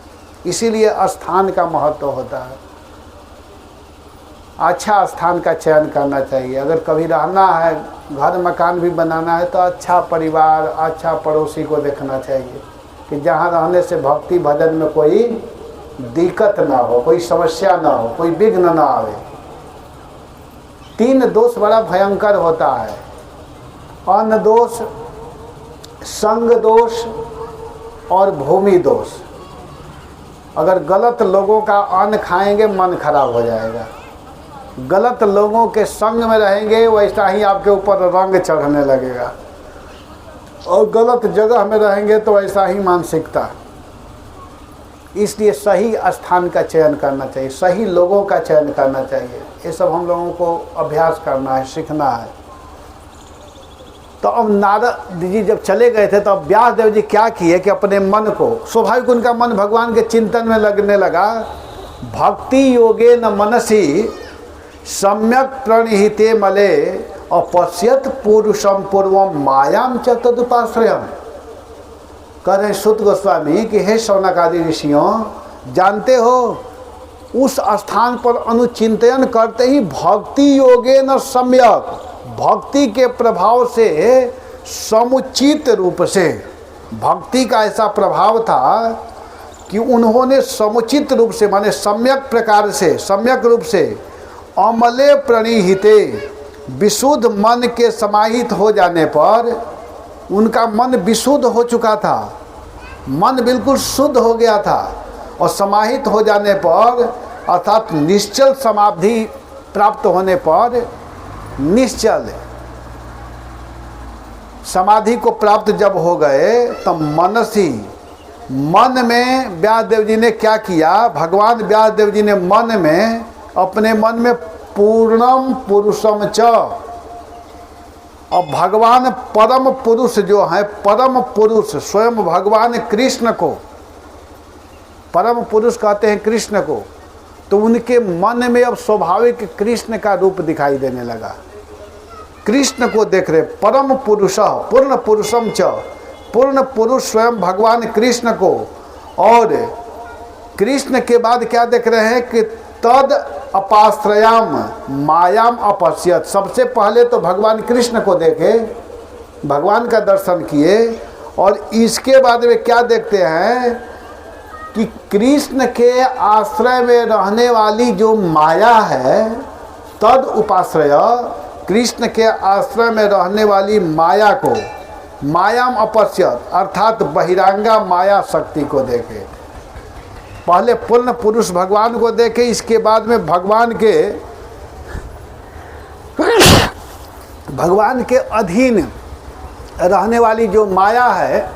इसीलिए स्थान का महत्व होता है। अच्छा स्थान का चयन करना चाहिए। अगर कभी रहना है, घर मकान भी बनाना है, तो अच्छा परिवार, अच्छा पड़ोसी को देखना चाहिए कि जहाँ रहने से भक्ति भजन में कोई दिक्कत ना हो, कोई समस्या ना हो, कोई विघ्न ना आवे। 3 दोष बड़ा भयंकर होता है, अन्न दोष, संग दोष और भूमि दोष। अगर गलत लोगों का अन्न खाएंगे मन खराब हो जाएगा, गलत लोगों के संग में रहेंगे वैसा ही आपके ऊपर रंग चढ़ने लगेगा, और गलत जगह में रहेंगे तो ऐसा ही मानसिकता। इसलिए सही स्थान का चयन करना चाहिए, सही लोगों का चयन करना चाहिए। ये सब हम लोगों को अभ्यास करना है, सीखना है। तो अब नारद जी जब चले गए थे तो अब व्यास देव जी क्या किए कि अपने मन को, स्वाभाविक उनका मन भगवान के चिंतन में लगने लगा। भक्ति योगे न मनसी सम्यक प्रणिहिते मले अपश्यत पुरुषम पूर्वम मायाम च तदुपाश्रयम। कह रहे सुत गोस्वामी कि हे शौनक आदि ऋषियों, जानते हो उस स्थान पर अनुचिंतन करते ही भक्ति योगे न सम्यक, भक्ति के प्रभाव से समुचित रूप से, भक्ति का ऐसा प्रभाव था कि उन्होंने समुचित रूप से, माने सम्यक प्रकार से, सम्यक रूप से अमले प्रणिहिते, विशुद्ध मन के समाहित हो जाने पर, उनका मन विशुद्ध हो चुका था, मन बिल्कुल शुद्ध हो गया था, और समाहित हो जाने पर अर्थात निश्चल समाधि प्राप्त होने पर, निश्चल समाधि को प्राप्त जब हो गए तो मनसी, मन में व्यास देव जी ने क्या किया, भगवान व्यास देव जी ने मन में, अपने मन में पूर्णम पुरुषम च, और भगवान परम पुरुष जो है, परम पुरुष स्वयं भगवान कृष्ण को परम पुरुष कहते हैं कृष्ण को, तो उनके मन में अब स्वाभाविक कृष्ण का रूप दिखाई देने लगा। कृष्ण को देख रहे, परम पुरुष पूर्ण पुरुषम च, पूर्ण पुरुष स्वयं भगवान कृष्ण को, और कृष्ण के बाद क्या देख रहे हैं कि तद अपाश्रयाम मायाम अपश्यत। सबसे पहले तो भगवान कृष्ण को देखे, भगवान का दर्शन किए, और इसके बाद में क्या देखते हैं कि कृष्ण के आश्रय में रहने वाली जो माया है, तद उपाश्रय, कृष्ण के आश्रय में रहने वाली माया को, मायाम अपश्यत अर्थात बहिरांगा माया शक्ति को देखे। पहले पूर्ण पुरुष भगवान को देखे, इसके बाद में भगवान के अधीन रहने वाली जो माया है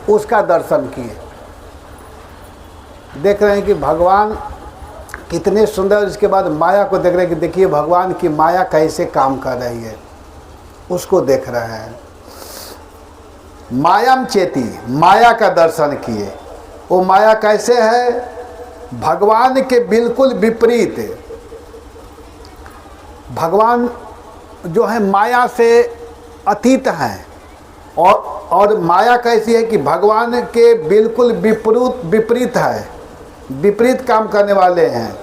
उसका दर्शन किए। देख रहे हैं कि भगवान कितने सुंदर, इसके बाद माया को देख रहे हैं कि देखिए भगवान की माया कैसे काम कर रही है, उसको देख रहे हैं। मायाम चेती, माया का दर्शन किए। वो माया कैसे है, भगवान के बिल्कुल विपरीत। भगवान जो है माया से अतीत हैं, और माया कैसी है कि भगवान के बिल्कुल विपरीत है, विपरीत काम करने वाले हैं।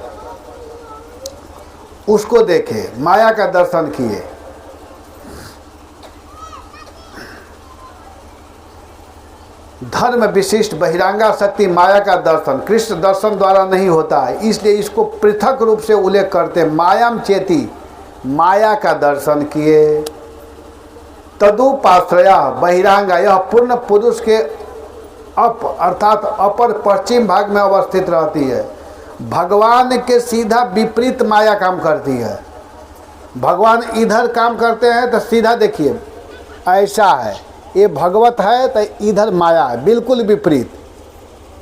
उसको देखे, माया का दर्शन किए। धर्म विशिष्ट बहिरांगा शक्ति माया का दर्शन कृष्ण दर्शन द्वारा नहीं होता है, इसलिए इसको पृथक रूप से उल्लेख करते। मायाम चेती, माया का दर्शन किए। तदुपाश्रया बहिरांगा, यह पूर्ण पुरुष के अर्थात अपर पश्चिम भाग में अवस्थित रहती है। भगवान के सीधा विपरीत माया काम करती है। भगवान इधर काम करते हैं तो सीधा देखिए ऐसा है, ये भगवत है तो इधर माया है, बिल्कुल विपरीत।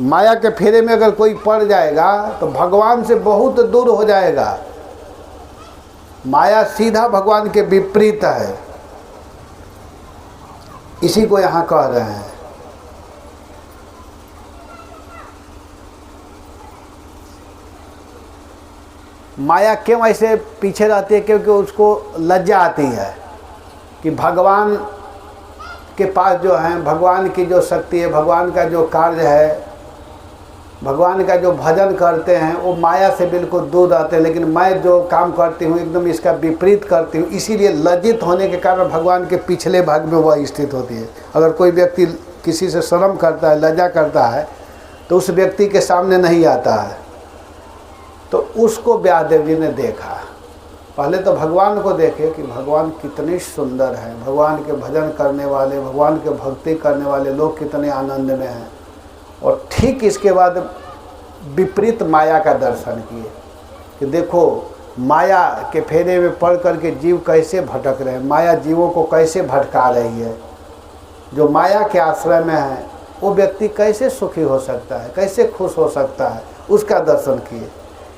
माया के फेरे में अगर कोई पड़ जाएगा तो भगवान से बहुत दूर हो जाएगा। माया सीधा भगवान के विपरीत है, इसी को यहाँ कह रहे हैं। माया क्यों ऐसे पीछे रहती है? क्योंकि उसको लज्जा आती है कि भगवान के पास जो है, भगवान की जो शक्ति है, भगवान का जो कार्य है, भगवान का जो भजन करते हैं वो माया से बिल्कुल दूर रहते हैं। लेकिन मैं जो काम करती हूँ एकदम इसका विपरीत करती हूँ, इसीलिए लज्जित होने के कारण भगवान के पिछले भाग में वह स्थित होती है। अगर कोई व्यक्ति किसी से शर्म करता है, लज्जा करता है, तो उस व्यक्ति के सामने नहीं आता है। तो उसको व्यासदेव जी ने देखा। पहले तो भगवान को देखे कि भगवान कितने सुंदर हैं, भगवान के भजन करने वाले, भगवान के भक्ति करने वाले लोग कितने आनंद में हैं। और ठीक इसके बाद विपरीत माया का दर्शन किए कि देखो माया के फेरे में पड़ करके जीव कैसे भटक रहे हैं, माया जीवों को कैसे भटका रही है। जो माया के आश्रय में है वो व्यक्ति कैसे सुखी हो सकता है, कैसे खुश हो सकता है, उसका दर्शन किए।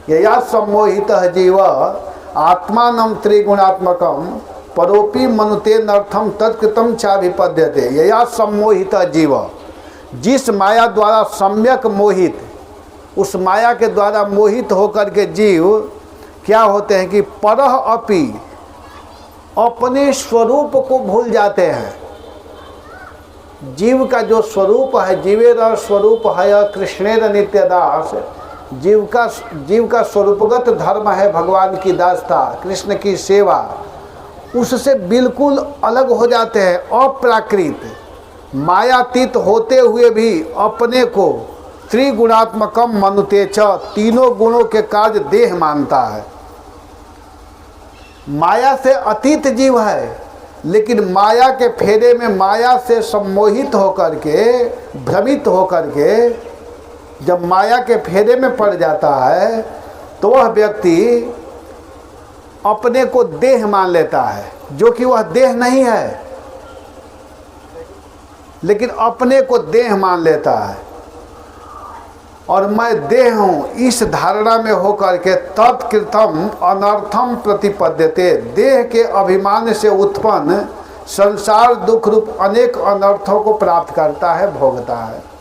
यया सम्मोहित जीव आत्मानं त्रिगुणात्मकम परोपि मनुते नर्थम तत्कृतम चाभिपद्यते। यया सम्मोहित जीव, जिस माया द्वारा सम्यक मोहित, उस माया के द्वारा मोहित होकर के जीव क्या होते हैं कि परह अपि, अपने स्वरूप को भूल जाते हैं। जीव का जो स्वरूप है, जीवेर स्वरूप है कृष्णेर नित्यदास, जीव का स्वरूपगत धर्म है भगवान की दासता, कृष्ण की सेवा, उससे बिल्कुल अलग हो जाते हैं। अप्राकृत मायातीत होते हुए भी अपने को त्रिगुणात्मकम मनुते च, तीनों गुणों के कार्य देह मानता है। माया से अतीत जीव है, लेकिन माया के फेरे में माया से सम्मोहित होकर के, भ्रमित होकर के जब माया के फेरे में पड़ जाता है तो वह व्यक्ति अपने को देह मान लेता है, जो कि वह देह नहीं है, लेकिन अपने को देह मान लेता है। और मैं देह हूँ, इस धारणा में होकर के तत्कृतम अनर्थम प्रतिपद्यते, देह के अभिमान से उत्पन्न संसार दुख रूप अनेक अनर्थों को प्राप्त करता है, भोगता है।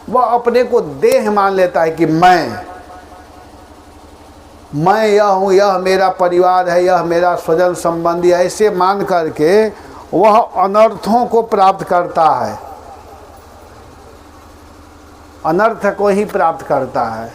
वह अपने को देह मान लेता है कि मैं यह हूँ, यह मेरा परिवार है, यह मेरा स्वजन संबंधी है, ऐसे मान करके वह अनर्थों को प्राप्त करता है, अनर्थ को ही प्राप्त करता है।